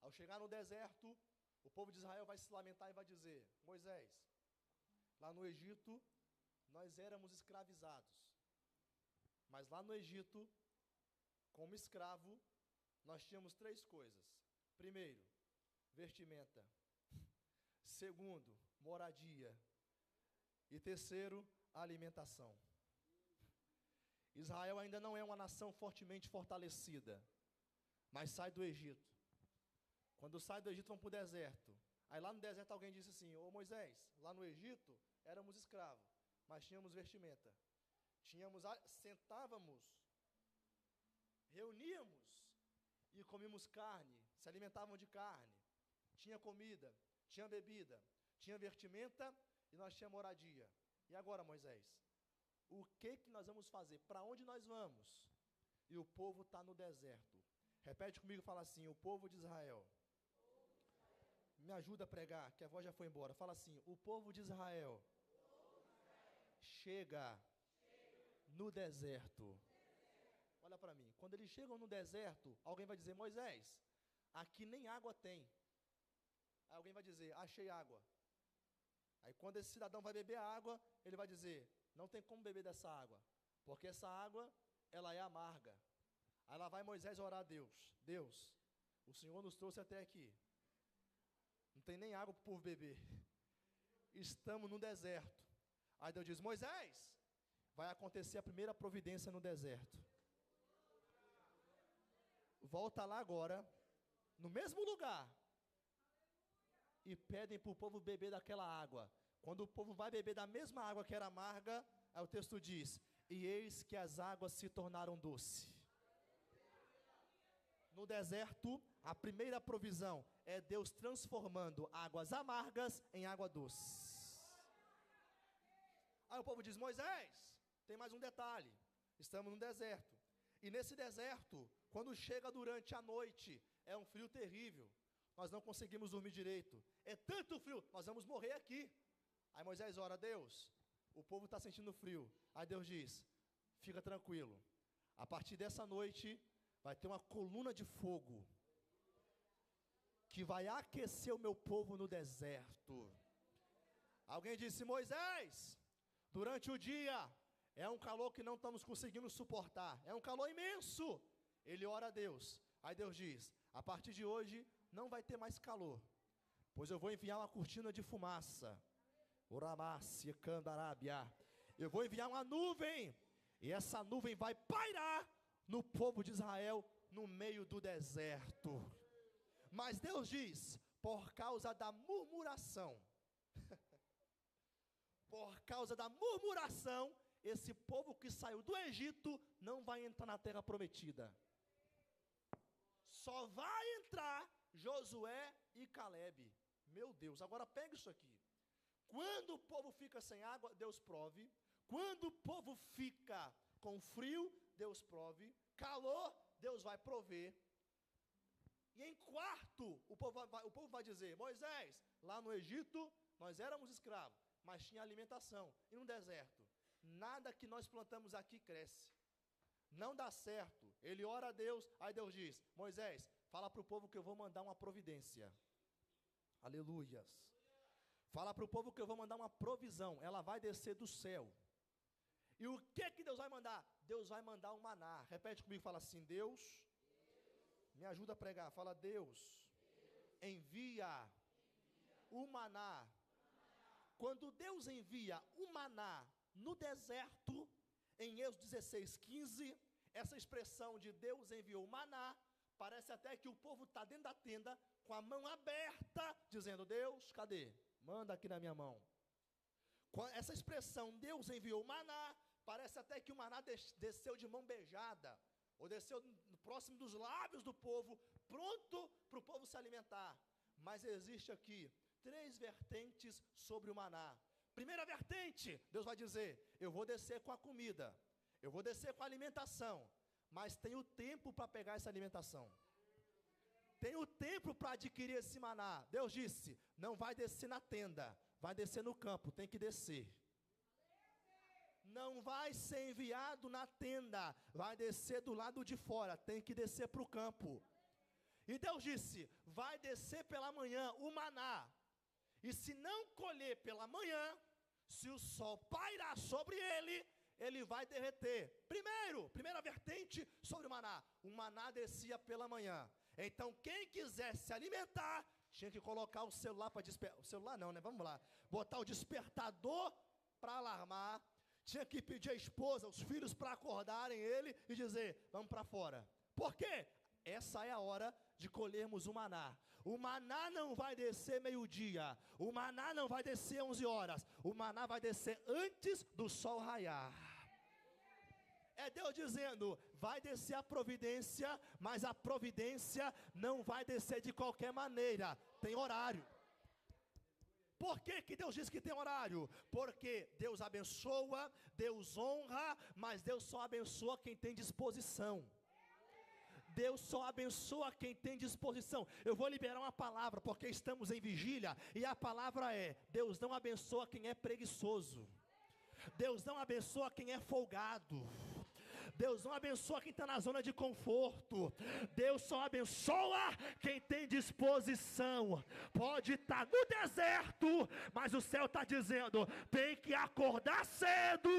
Ao chegar no deserto, o povo de Israel vai se lamentar e vai dizer: Moisés, lá no Egito, nós éramos escravizados. Mas lá no Egito, como escravo, nós tínhamos 3 coisas. Primeiro, vestimenta. Segundo, moradia. E terceiro, alimentação. Israel ainda não é uma nação fortemente fortalecida, mas sai do Egito. Quando sai do Egito, vão para o deserto. Aí lá no deserto alguém disse assim: ô Moisés, lá no Egito éramos escravos, mas tínhamos vestimenta. Sentávamos, reuníamos e comíamos carne, se alimentavam de carne. Tinha comida, tinha bebida, tinha vestimenta e nós tínhamos moradia. E agora, Moisés, o que nós vamos fazer? Para onde nós vamos? E o povo está no deserto. Repete comigo, fala assim: o povo de Israel. Me ajuda a pregar, que a voz já foi embora. Fala assim: o povo de Israel chega no deserto. Olha para mim. Quando eles chegam no deserto, alguém vai dizer: Moisés, aqui nem água tem. Aí alguém vai dizer, achei água. Aí quando esse cidadão vai beber a água, ele vai dizer, não tem como beber dessa água, porque essa água, ela é amarga. Aí lá vai Moisés orar a Deus. Deus, o Senhor nos trouxe até aqui. Não tem nem água para o povo beber. Estamos no deserto. Aí Deus diz, Moisés, vai acontecer a primeira providência no deserto. Volta lá agora, no mesmo lugar, e pedem para o povo beber daquela água. Quando o povo vai beber da mesma água que era amarga, aí o texto diz, e eis que as águas se tornaram doce. No deserto, a primeira provisão é Deus transformando águas amargas em água doce. Aí o povo diz, Moisés, tem mais um detalhe, estamos no deserto, e nesse deserto, quando chega durante a noite, é um frio terrível, nós não conseguimos dormir direito, é tanto frio, nós vamos morrer aqui. Aí Moisés ora, Deus, o povo está sentindo frio. Aí Deus diz, fica tranquilo, a partir dessa noite, vai ter uma coluna de fogo, que vai aquecer o meu povo no deserto. Alguém disse, Moisés, durante o dia, é um calor que não estamos conseguindo suportar, é um calor imenso. Ele ora a Deus, aí Deus diz, a partir de hoje, não vai ter mais calor, pois eu vou enviar uma cortina de fumaça, Uramácia, Candarábia, eu vou enviar uma nuvem, e essa nuvem vai pairar no povo de Israel, no meio do deserto. Mas Deus diz, por causa da murmuração, por causa da murmuração, esse povo que saiu do Egito, não vai entrar na terra prometida, só vai entrar Josué e Calebe. Meu Deus, agora pega isso aqui, quando o povo fica sem água, Deus prove, quando o povo fica com frio, Deus prove, calor, Deus vai prover, e em quarto, o povo vai dizer, Moisés, lá no Egito, nós éramos escravos, mas tinha alimentação, e no deserto, nada que nós plantamos aqui cresce, não dá certo. Ele ora a Deus, aí Deus diz, Moisés, fala para o povo que eu vou mandar uma providência, aleluias, fala para o povo que eu vou mandar uma provisão, ela vai descer do céu. E o que Deus vai mandar? Deus vai mandar um maná. Repete comigo, fala assim, Deus, me ajuda a pregar, fala, Deus, envia o maná. Quando Deus envia o maná no deserto, em Êxodo 16:15, essa expressão de Deus enviou o maná, parece até que o povo está dentro da tenda, com a mão aberta, dizendo, Deus, cadê? Manda aqui na minha mão. Com essa expressão, Deus enviou o maná, parece até que o maná desceu de mão beijada, ou desceu próximo dos lábios do povo, pronto para o povo se alimentar. Mas existe aqui 3 vertentes sobre o maná. Primeira vertente, Deus vai dizer, eu vou descer com a comida, eu vou descer com a alimentação, mas tenho tempo para pegar essa alimentação, tenho tempo para adquirir esse maná. Deus disse, não vai descer na tenda, vai descer no campo, tem que descer. Não vai ser enviado na tenda, vai descer do lado de fora, tem que descer para o campo. E Deus disse, vai descer pela manhã o maná, e se não colher pela manhã, se o sol pairar sobre ele, ele vai derreter. Primeira vertente sobre o maná descia pela manhã. Então quem quiser se alimentar, tinha que colocar o celular para despertar, o celular não, né, vamos lá, botar o despertador para alarmar, tinha que pedir a esposa, os filhos para acordarem ele e dizer, vamos para fora. Por quê? Essa é a hora de colhermos o maná. O maná não vai descer meio-dia, o maná não vai descer 11 horas, o maná vai descer antes do sol raiar. É Deus dizendo, vai descer a providência, mas a providência não vai descer de qualquer maneira, tem horário. Por que Deus diz que tem horário? Porque Deus abençoa, Deus honra, mas Deus só abençoa quem tem disposição. Deus só abençoa quem tem disposição. Eu vou liberar uma palavra, porque estamos em vigília, e a palavra é, Deus não abençoa quem é preguiçoso, Deus não abençoa quem é folgado, Deus não abençoa quem está na zona de conforto. Deus só abençoa quem tem disposição. Pode estar no deserto, mas o céu está dizendo: tem que acordar cedo,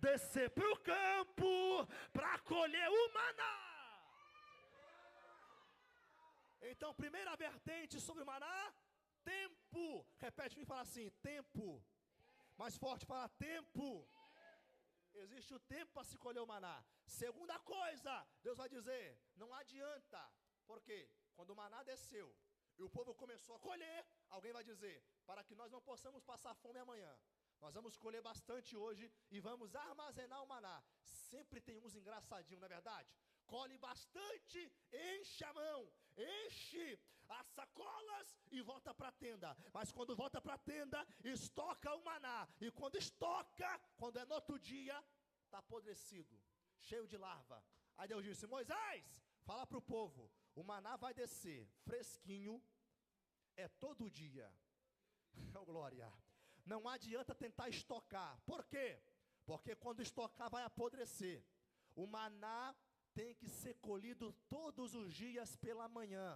descer para o campo, para colher o maná. Então, primeira vertente sobre o maná: tempo. Repete e fala assim: tempo. Mais forte, fala: tempo. Existe o tempo para se colher o maná. Segunda coisa, Deus vai dizer: não adianta. Por quê? Quando o maná desceu e o povo começou a colher, alguém vai dizer: para que nós não possamos passar fome amanhã, nós vamos colher bastante hoje e vamos armazenar o maná. Sempre tem uns engraçadinhos, não é verdade? Colhe bastante, enche a mão, enche as sacolas e volta para a tenda. Mas quando volta para a tenda, estoca o maná. E quando estoca, quando é no outro dia, está apodrecido, cheio de larva. Aí Deus disse: Moisés, fala para o povo, o maná vai descer fresquinho, é todo dia. Oh, glória. Não adianta tentar estocar. Por quê? Porque quando estocar vai apodrecer. O maná tem que ser colhido todos os dias pela manhã.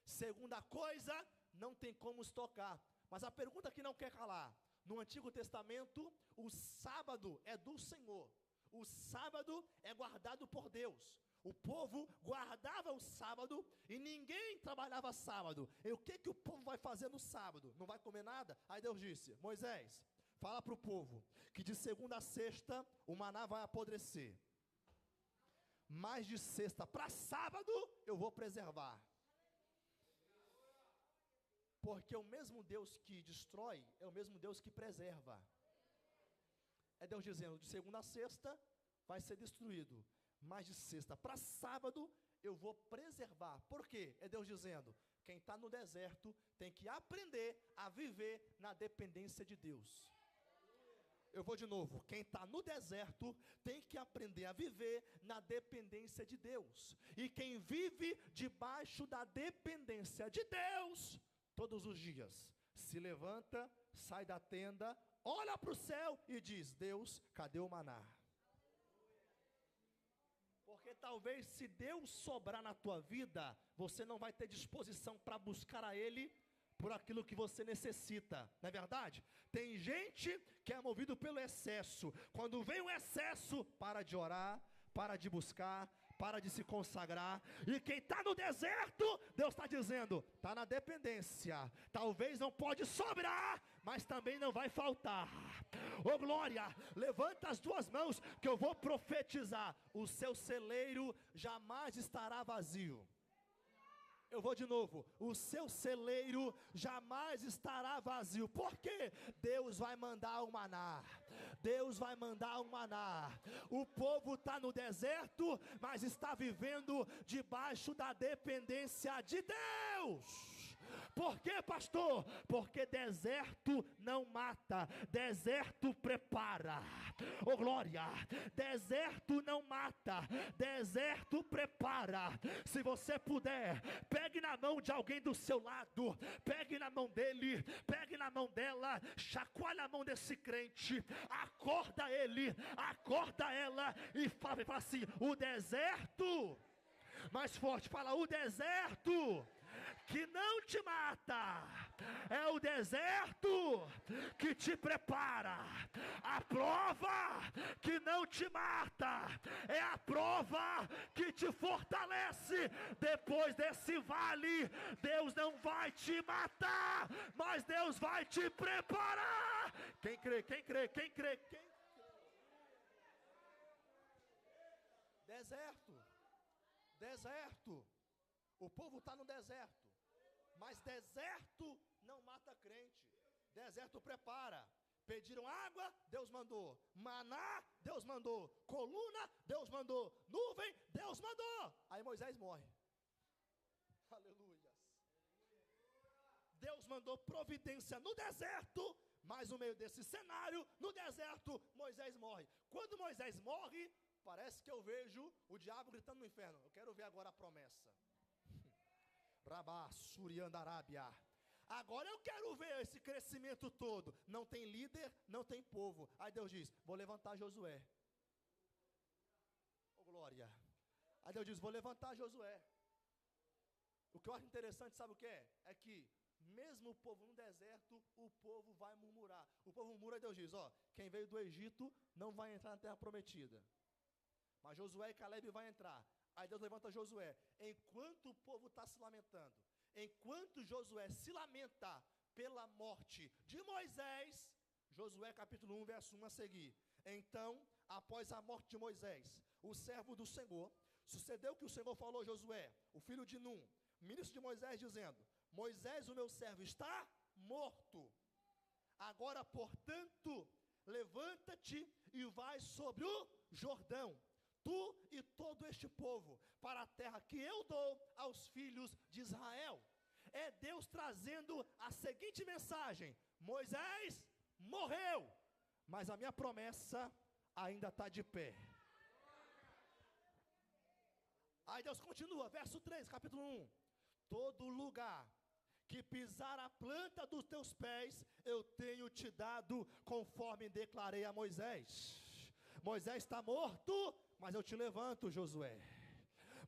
Segunda coisa, não tem como estocar. Mas a pergunta que não quer calar: no Antigo Testamento, o sábado é do Senhor. O sábado é guardado por Deus. O povo guardava o sábado e ninguém trabalhava sábado. E o que o povo vai fazer no sábado? Não vai comer nada? Aí Deus disse: Moisés, fala para o povo que de segunda a sexta o maná vai apodrecer, mas de sexta para sábado eu vou preservar. Porque o mesmo Deus que destrói é o mesmo Deus que preserva. É Deus dizendo: de segunda a sexta vai ser destruído, mas de sexta para sábado eu vou preservar. Por quê? É Deus dizendo: quem está no deserto tem que aprender a viver na dependência de Deus. Eu vou de novo: quem está no deserto tem que aprender a viver na dependência de Deus. E quem vive debaixo da dependência de Deus, todos os dias, se levanta, sai da tenda, olha para o céu e diz: Deus, cadê o maná? Porque talvez se Deus sobrar na tua vida, você não vai ter disposição para buscar a Ele por aquilo que você necessita, não é verdade? Tem gente que é movido pelo excesso. Quando vem o excesso, para de orar, para de buscar, para de se consagrar. E quem está no deserto, Deus está dizendo: está na dependência. Talvez não pode sobrar, mas também não vai faltar. Oh glória, levanta as duas mãos que eu vou profetizar: o seu celeiro jamais estará vazio. Eu vou de novo: o seu celeiro jamais estará vazio. Por quê? Deus vai mandar o maná. Deus vai mandar o maná. O povo está no deserto, mas está vivendo debaixo da dependência de Deus. Por quê, pastor? Porque deserto não mata, deserto prepara. Oh glória, deserto não mata, deserto prepara. Se você puder, pegue na mão de alguém do seu lado, pegue na mão dele, pegue na mão dela, chacoalhe a mão desse crente, acorda ele, acorda ela e fala assim: o deserto, mais forte, fala: o deserto que não te mata é o deserto que te prepara. A prova que não te mata é a prova que te fortalece. Depois desse vale, Deus não vai te matar, mas Deus vai te preparar. Quem crê, quem crê, quem crê, quem crê? Deserto, deserto. O povo está no deserto, mas deserto não mata crente. Deserto prepara. Pediram água, Deus mandou. Maná, Deus mandou. Coluna, Deus mandou. Nuvem, Deus mandou. Aí Moisés morre. Aleluia. Deus mandou providência no deserto, mas no meio desse cenário, no deserto, Moisés morre. Quando Moisés morre, parece que eu vejo o diabo gritando no inferno: eu quero ver agora a promessa. Rabá, Suriandarábia. Agora eu quero ver esse crescimento todo. Não tem líder, não tem povo. Aí Deus diz: vou levantar Josué. Oh glória. Aí Deus diz, vou levantar Josué. O que eu acho interessante, sabe o que é? É que, mesmo o povo no deserto, o povo vai murmurar. O povo murmura e Deus diz, ó, quem veio do Egito não vai entrar na terra prometida. Mas Josué e Caleb vão entrar. Aí Deus levanta Josué. Enquanto o povo está se lamentando, enquanto Josué se lamenta pela morte de Moisés, Josué capítulo 1, verso 1 a seguir. Então, após a morte de Moisés, o servo do Senhor, sucedeu que o Senhor falou a Josué, o filho de Num, ministro de Moisés, dizendo, Moisés, o meu servo, está morto. Agora, portanto, levanta-te e vai sobre o Jordão, tu e todo este povo, para a terra que eu dou aos filhos de Israel. É Deus trazendo a seguinte mensagem, Moisés morreu, mas a minha promessa ainda está de pé. Aí Deus continua, verso 3, capítulo 1. Todo lugar que pisar a planta dos teus pés, eu tenho te dado, conforme declarei a Moisés. Moisés está morto, mas eu te levanto, Josué.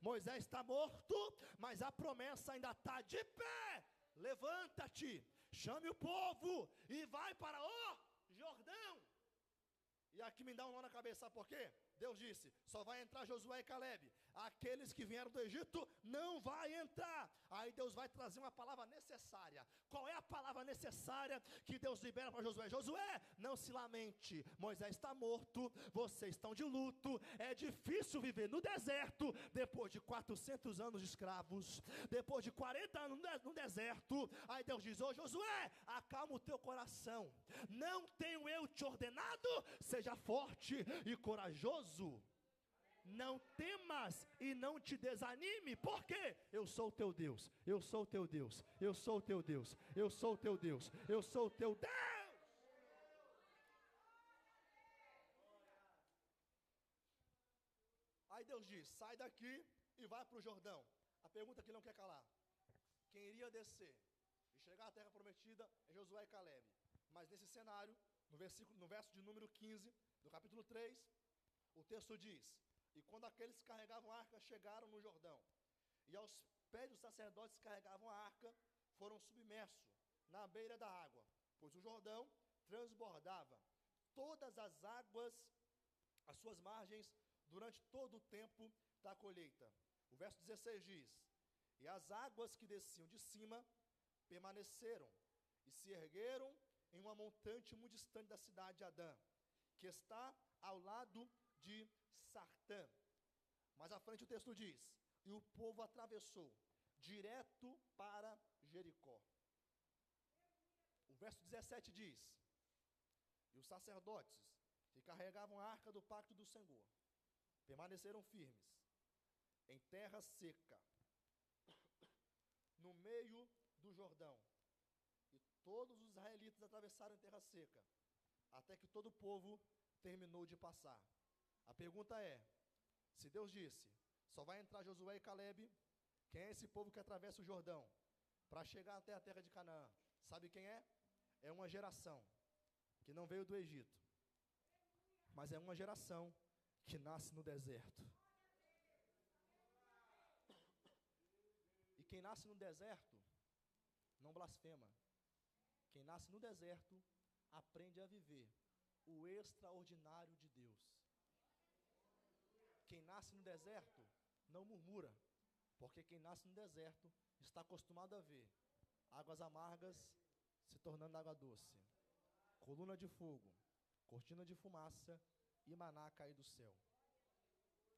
Moisés está morto, mas a promessa ainda está de pé. Levanta-te, chame o povo e vai para o Jordão. E aqui me dá um nó na cabeça, sabe por quê? Deus disse, só vai entrar Josué e Caleb. Aqueles que vieram do Egito não vai entrar. Aí Deus vai trazer uma palavra necessária. Qual é a palavra necessária que Deus libera para Josué? Josué, não se lamente, Moisés está morto, vocês estão de luto. É difícil viver no deserto, depois de 400 anos de escravos, depois de 40 anos no deserto. Aí Deus diz, ô Josué, acalma o teu coração. Não tenho eu te ordenado? Seja forte e corajoso. Não temas e não te desanime, porque eu sou o teu Deus, eu sou o teu Deus, eu sou o teu Deus, eu sou o teu Deus, eu sou o teu Deus. Aí Deus diz, sai daqui e vai para o Jordão. A pergunta que não quer calar, quem iria descer e chegar à terra prometida é Josué e Caleb. Mas nesse cenário, no verso de número 15, do capítulo 3, o texto diz, e quando aqueles que carregavam a arca chegaram no Jordão, e aos pés dos sacerdotes que carregavam a arca, foram submersos na beira da água, pois o Jordão transbordava todas as águas, as suas margens, durante todo o tempo da colheita. O verso 16 diz, e as águas que desciam de cima permaneceram, e se ergueram em uma montante muito distante da cidade de Adã, que está ao lado de Sartã. Mais à frente o texto diz, e o povo atravessou direto para Jericó. O verso 17 diz, e os sacerdotes que carregavam a arca do pacto do Senhor permaneceram firmes em terra seca, no meio do Jordão, e todos os israelitas atravessaram em terra seca, até que todo o povo terminou de passar. A pergunta é, se Deus disse, só vai entrar Josué e Caleb, quem é esse povo que atravessa o Jordão para chegar até a terra de Canaã? Sabe quem é? É uma geração que não veio do Egito, mas é uma geração que nasce no deserto. E quem nasce no deserto não blasfema. Quem nasce no deserto aprende a viver o extraordinário de Deus. Quem nasce no deserto não murmura, porque quem nasce no deserto está acostumado a ver águas amargas se tornando água doce, coluna de fogo, cortina de fumaça e maná cair do céu.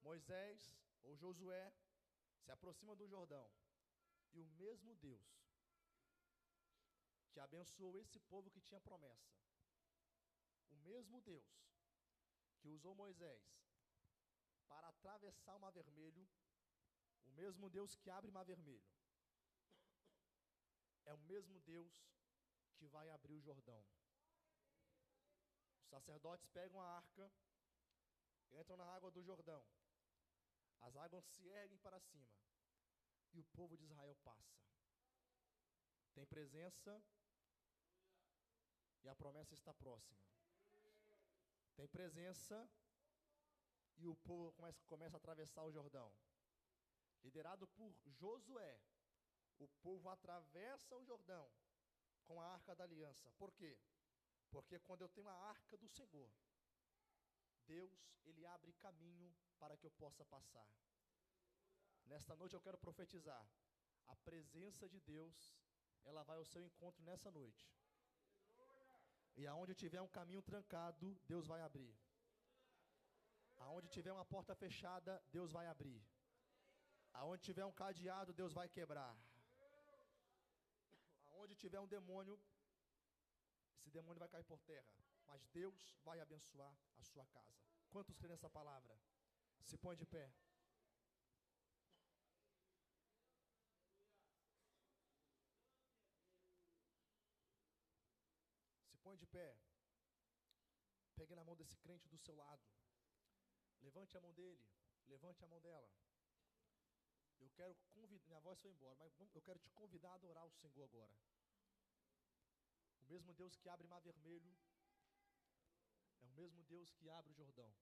Moisés ou Josué se aproxima do Jordão, e o mesmo Deus que abençoou esse povo que tinha promessa, o mesmo Deus que usou Moisés para atravessar o Mar Vermelho, o mesmo Deus que abre o Mar Vermelho, é o mesmo Deus que vai abrir o Jordão. Os sacerdotes pegam a arca, entram na água do Jordão, as águas se erguem para cima, e o povo de Israel passa. Tem presença, e a promessa está próxima. Tem presença, e o povo começa a atravessar o Jordão. Liderado por Josué, o povo atravessa o Jordão com a Arca da Aliança. Por quê? Porque quando eu tenho a Arca do Senhor, Deus, Ele abre caminho para que eu possa passar. Nesta noite eu quero profetizar. A presença de Deus, ela vai ao seu encontro nessa noite. E aonde tiver um caminho trancado, Deus vai abrir. Aonde tiver uma porta fechada, Deus vai abrir. Aonde tiver um cadeado, Deus vai quebrar. Aonde tiver um demônio, esse demônio vai cair por terra. Mas Deus vai abençoar a sua casa. Quantos creem nessa palavra? Se põe de pé. Se põe de pé. Pegue na mão desse crente do seu lado. Levante a mão dele. Levante a mão dela. Eu quero convidar, minha voz foi embora, mas eu quero te convidar a adorar o Senhor agora. O mesmo Deus que abre mar vermelho, é o mesmo Deus que abre o Jordão.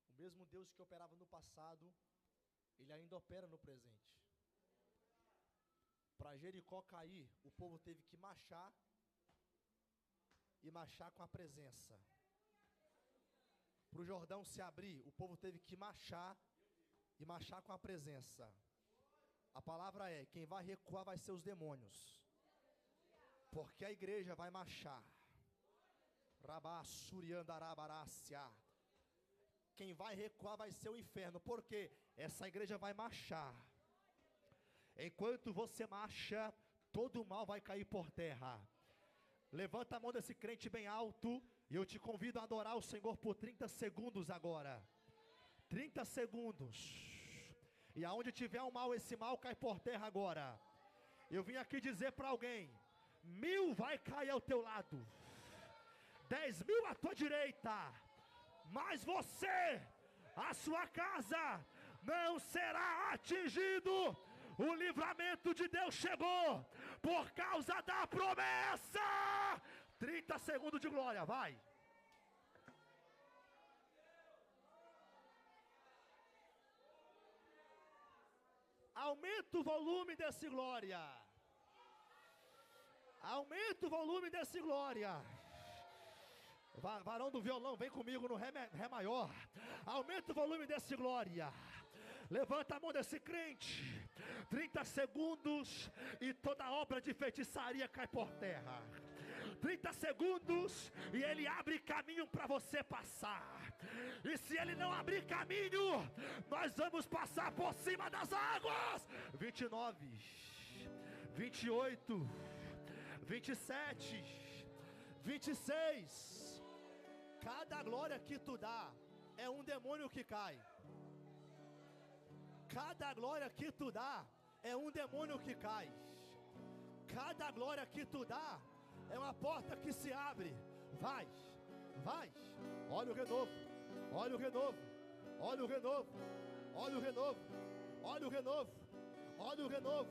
O mesmo Deus que operava no passado, Ele ainda opera no presente. Para Jericó cair, o povo teve que marchar, e marchar com a presença. Para o Jordão se abrir, o povo teve que marchar, e marchar com a presença. A palavra é, quem vai recuar vai ser os demônios, porque a igreja vai marchar. Quem vai recuar vai ser o inferno, porque essa igreja vai marchar. Enquanto você marcha, todo o mal vai cair por terra. Levanta a mão desse crente bem alto, e eu te convido a adorar o Senhor por 30 segundos agora. 30 segundos. E aonde tiver um mal, esse mal cai por terra agora. Eu vim aqui dizer para alguém: 1000 vai cair ao teu lado, 10.000 à tua direita, mas você, a sua casa, não será atingido. O livramento de Deus chegou, por causa da promessa. 30 segundos de glória, vai. Aumenta o volume desse glória. Aumenta o volume desse glória. Varão do violão, vem comigo no ré maior. Aumenta o volume desse glória. Levanta a mão desse crente. 30 segundos e toda obra de feitiçaria cai por terra. 30 segundos e ele abre caminho para você passar. E se ele não abrir caminho, nós vamos passar por cima das águas. 29, 28, 27, 26. Cada glória que tu dá é um demônio que cai. Cada glória que tu dá é um demônio que cai. Cada glória que tu dá é uma porta que se abre. Vai, vai. Olha o renovo, olha o renovo, olha o renovo, olha o renovo, olha o renovo, olha o renovo,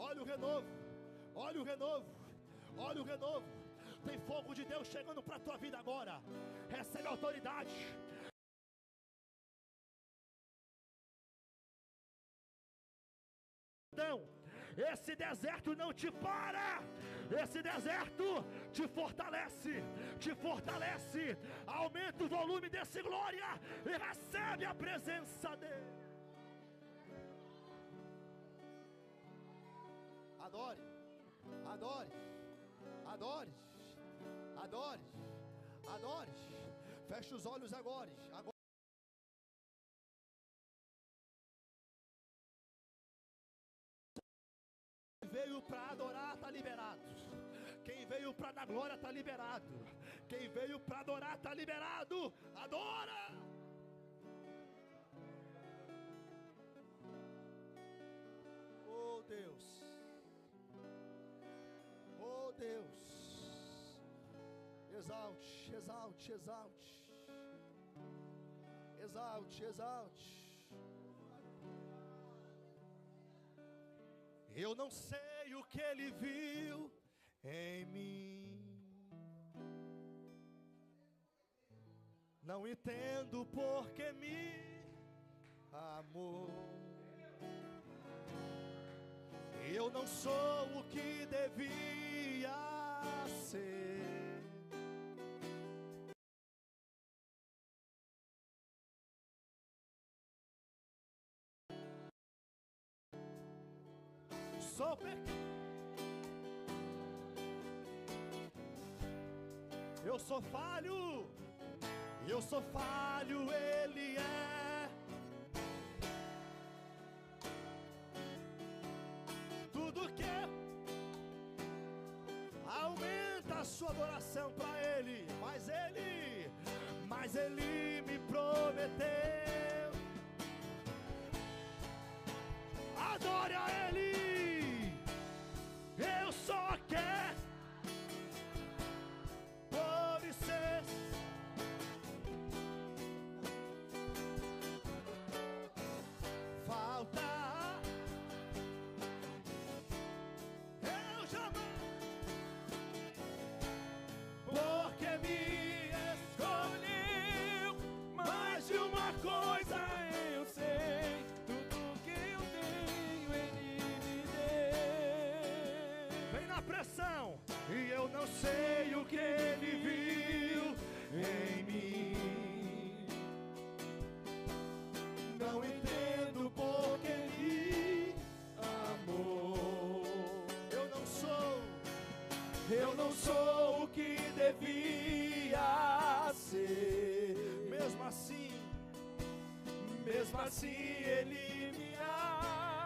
olha o renovo, olha o renovo, olha o renovo. Tem fogo de Deus chegando para a tua vida agora. Recebe autoridade. Esse deserto não te para. Esse deserto te fortalece. Te fortalece. Aumenta o volume desse glória e recebe a presença dele. Adore, adore, adore, adore, adore. Feche os olhos agora. Veio para adorar está liberado. Quem veio para dar glória está liberado. Quem veio para adorar está liberado. Adora. Oh Deus, oh Deus, exalte, exalte, exalte, exalte, exalte. Eu não sei o que ele viu em mim. Não entendo porque me amou. Eu não sou o que devia ser. Sou pequeno. Eu sou falho. Eu sou falho, Ele é. Tudo que aumenta a sua adoração para Ele, mas Ele me prometeu. Adore a Ele. Eu só quero por ser. E eu não sei o que Ele viu em mim. Não entendo porque Ele amou. Eu não sou o que devia ser. Mesmo assim Ele me abraçou.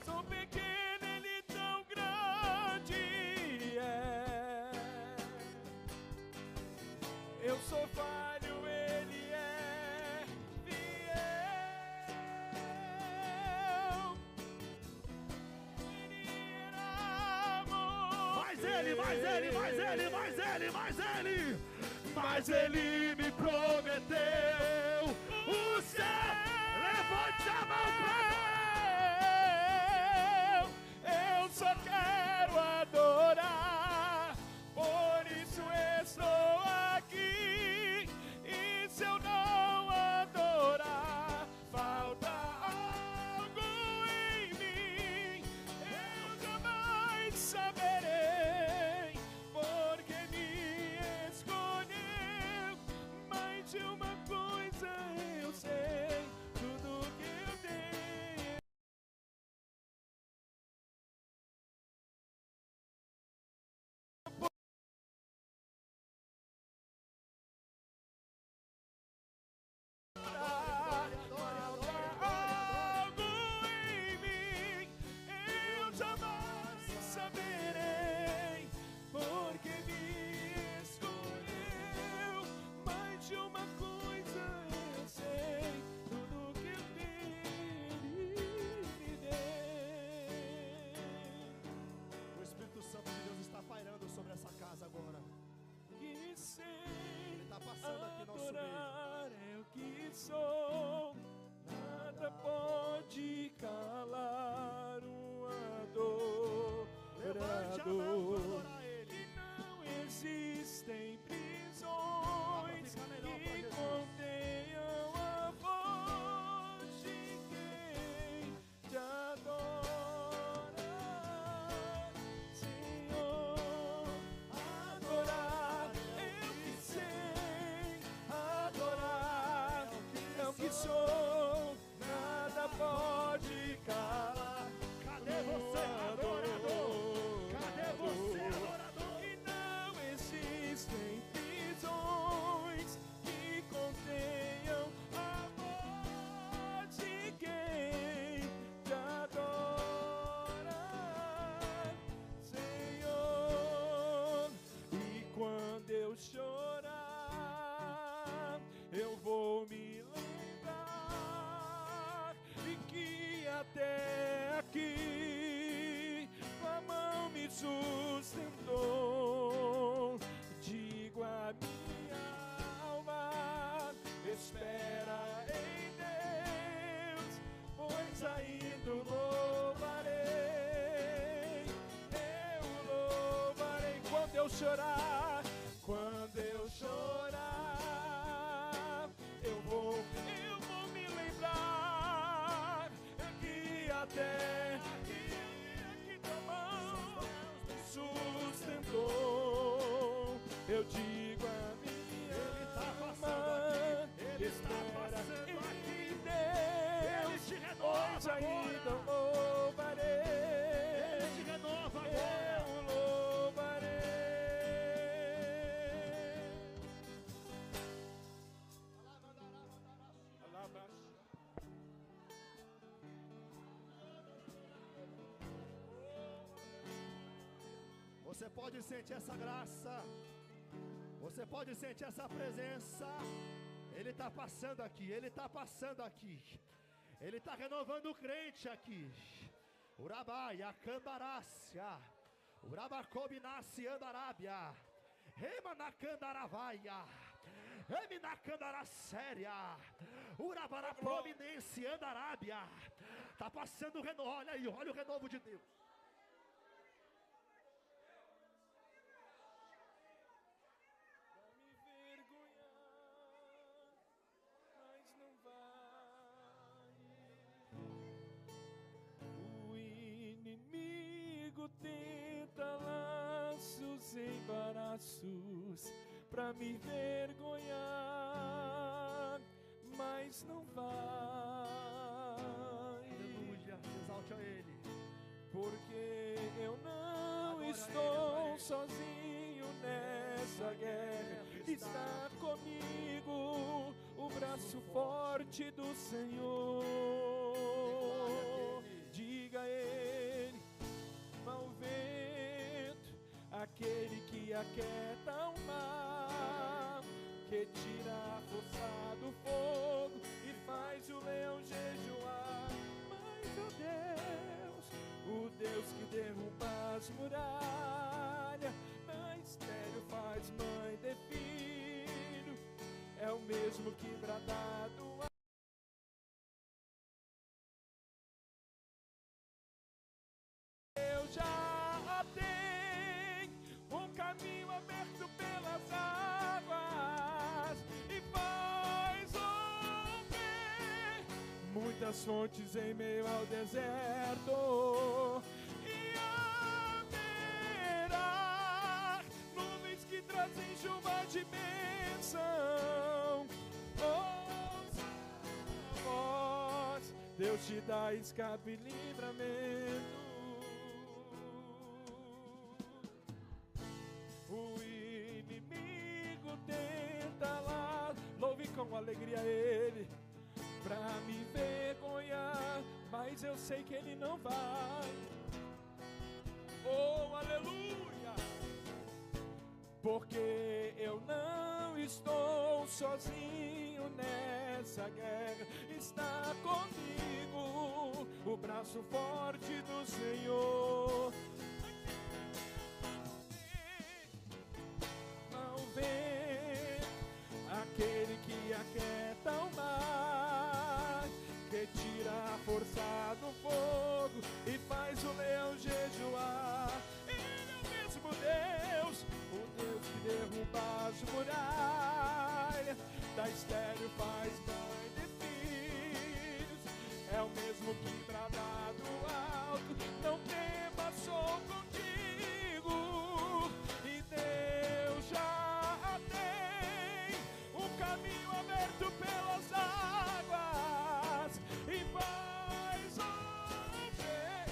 Sou pequeno, Ele tão grande é. Eu sou falho, Ele é fiel. Mas Ele me prometeu o céu. Levante a mão pra eu só quero adorar, por isso estou aqui. E se eu não adorar, falta algo em mim, eu jamais saberei, porque me escolheu. Mais de uma coisa eu sei, tudo que eu tenho. Algo em mim, eu jamais saberei, porque me escolheu. Mais de uma coisa eu sei, tudo que eu tenho me deu. O Espírito Santo de Deus está pairando sobre essa casa agora. Que sei, Ele está passando aqui no nosso meio. Eu que sou, nada pode calar um adorador. Levante a mão para adorar Ele. E não existem prisões que contenham a voz de quem te adora, Senhor. Adorar, eu que sei, adorar é o que sou, nada pode calar. Cadê você, adorador? Cadê você, adorador? E não existem prisões que contenham a voz de quem te adora, Senhor. E quando eu chorar, eu vou me lembrar chorar, quando eu chorar, eu vou me lembrar que até que tua mão me sustentou. Eu digo a minha Ele está passando alma, aqui, Ele está passando em aqui. Deus, Ele te renova pois ainda agora. louvarei. Ele te renova agora. Eu louvarei. Você pode sentir essa graça. Você pode sentir essa presença. Ele está passando aqui. Ele está passando aqui. Ele está renovando o crente aqui. Urabaia, Candarácia, Urabacobinácia, Andarábia, Remanacandaravaia, Eminacandaracéria, Urabara Prominência, Andarábia. Está passando o renovo. Olha aí, olha o renovo de Deus. Tenta laços, embaraços pra me vergonhar, mas não vai. Aleluia, exalte a Ele. Porque eu não Adora estou Ele. sozinho nessa guerra. Está comigo o braço forte do Senhor. Diga a Ele, ao vento, aquele que aquieta o mar, que tira a força do fogo e faz o leão jejuar. Mas, ó Deus, o Deus que derruba as muralhas, na estéreo faz mãe de filho, é o mesmo que bradado eu já tenho um caminho aberto pelas águas e faz romper muitas fontes em meio ao deserto. E haverá nuvens que trazem chuva de bênção. Ouça a voz, Deus te dá escape e livramento. O inimigo tenta lá, louve com alegria Ele, pra me vergonhar, mas eu sei que Ele não vai. Oh, aleluia! Porque eu não estou sozinho nessa guerra, está comigo o braço forte do Senhor. Aquele que aquieta o mar, que tira a força do fogo e faz o leão jejuar. Ele é o mesmo Deus, o Deus que derruba as muralhas, da estéreo faz mãe de filhos, é o mesmo que brada do alto, não tema, sou contigo, e Deus já tem um caminho aberto pelas águas e faz romper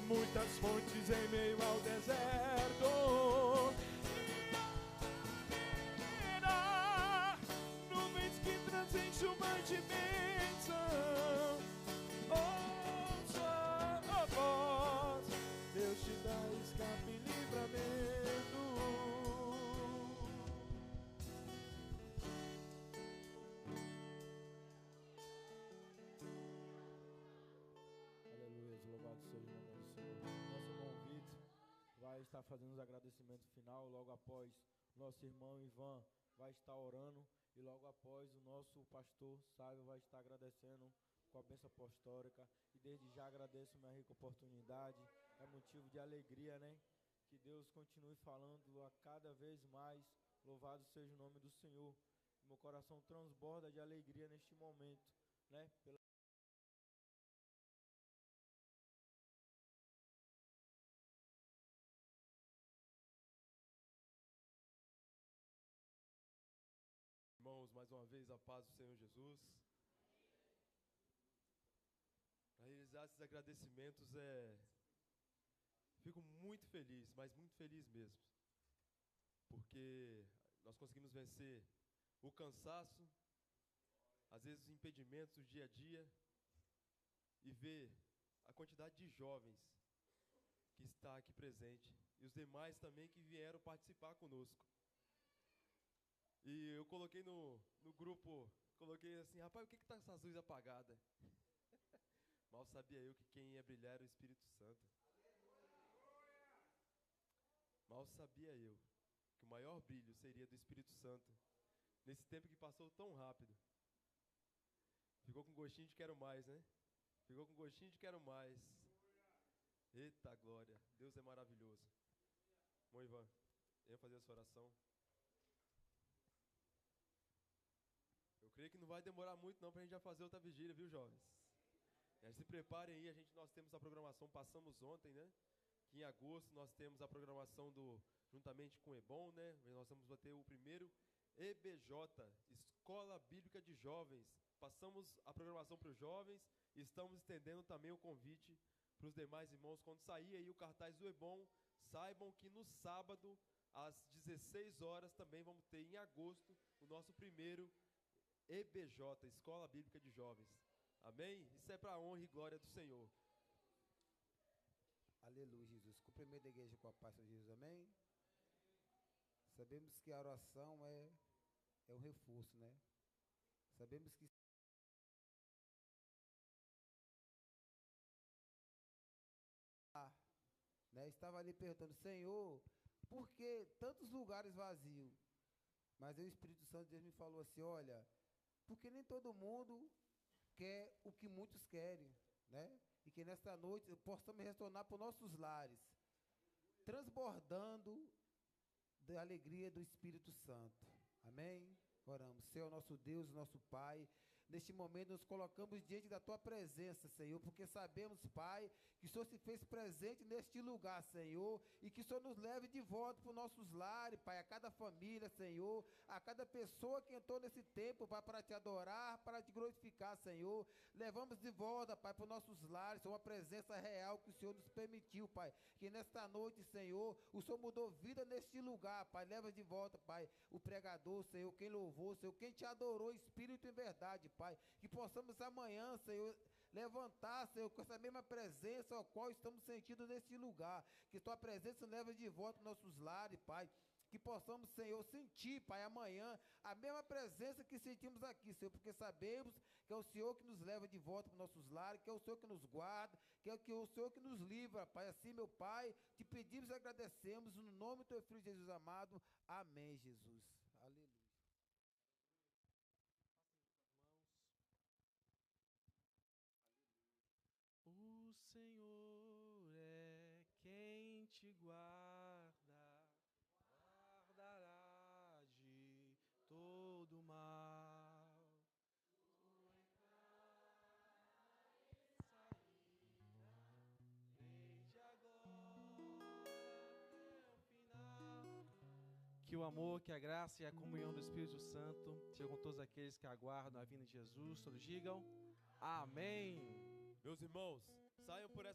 muitas fontes em meio ao deserto. E haverá nuvens que trazem chuva de bênção. Ouça a voz, Deus te dá escape e livramento. Aleluia, louvado seja o nome do Senhor. Nosso irmão Vitor vai estar fazendo os agradecimentos final. Logo após, nosso irmão Ivan vai estar orando. E logo após, o nosso pastor Sávio vai estar agradecendo com a bênção apostólica. E desde já agradeço minha rica oportunidade. É motivo de alegria, né? Que Deus continue falando a cada vez mais. Louvado seja o nome do Senhor. Meu coração transborda de alegria neste momento, né? Irmãos, mais uma vez a paz do Senhor Jesus. Para realizar esses agradecimentos, fico muito feliz, mas muito feliz mesmo, porque nós conseguimos vencer o cansaço, às vezes os impedimentos do dia a dia, e ver a quantidade de jovens que está aqui presente, e os demais também que vieram participar conosco. E eu coloquei no grupo, coloquei assim, rapaz, o que está com essas luzes apagadas? Mal sabia eu que quem ia brilhar era o Espírito Santo. Mal sabia eu que o maior brilho seria do Espírito Santo, nesse tempo que passou tão rápido. Ficou com gostinho de quero mais, né? Ficou com gostinho de quero mais. Eita glória, Deus é maravilhoso. Bom, Ivan, eu ia fazer essa oração. Eu creio que não vai demorar muito não para a gente já fazer outra vigília, viu, jovens? Se preparem aí, nós temos a programação, passamos ontem, né? Que em agosto nós temos a programação juntamente com o EBOM, né? Nós vamos ter o primeiro EBJ, Escola Bíblica de Jovens. Passamos a programação para os jovens e estamos estendendo também o convite para os demais irmãos. Quando sair aí o cartaz do EBOM, saibam que no sábado, às 16 horas, também vamos ter em agosto o nosso primeiro EBJ, Escola Bíblica de Jovens. Amém? Isso é para a honra e glória do Senhor. Aleluia, Jesus. Cumprimento a igreja com a paz de Jesus, amém? Sabemos que a oração é um reforço, né? Sabemos que estava ali perguntando, Senhor, por que tantos lugares vazios? Mas aí o Espírito Santo de Deus me falou assim, olha, porque nem todo mundo quer o que muitos querem, né? E que nesta noite possamos retornar para os nossos lares, transbordando da alegria do Espírito Santo. Amém? Oramos. Senhor, nosso Deus, nosso Pai, neste momento nos colocamos diante da Tua presença, Senhor, porque sabemos, Pai, que o Senhor se fez presente neste lugar, Senhor, e que o Senhor nos leve de volta para os nossos lares, Pai, a cada família, Senhor, a cada pessoa que entrou nesse tempo, Pai, para Te adorar, para Te glorificar, Senhor. Levamos de volta, Pai, para os nossos lares, uma presença real que o Senhor nos permitiu, Pai, que nesta noite, Senhor, o Senhor mudou vida neste lugar, Pai. Leva de volta, Pai, o pregador, Senhor, quem louvou, Senhor, quem Te adorou, Espírito e verdade, Pai, que possamos amanhã, Senhor, levantar, Senhor, com essa mesma presença ao qual estamos sentindo neste lugar, que Tua presença leva de volta aos nossos lares, Pai, que possamos, Senhor, sentir, Pai, amanhã, a mesma presença que sentimos aqui, Senhor, porque sabemos que é o Senhor que nos leva de volta para os nossos lares, que é o Senhor que nos guarda, que é o Senhor que nos livra, Pai. Assim, meu Pai, Te pedimos e agradecemos, no nome do Teu Filho Jesus amado, amém, Jesus, aleluia. O Senhor é quem te guarda, guardará de todo mal. Tua entrada e saída, desde agora até o final. Que o amor, que a graça e a comunhão do Espírito Santo sejam com todos aqueles que aguardam a vinda de Jesus. Todos digam amém. Meus irmãos, saiam por essa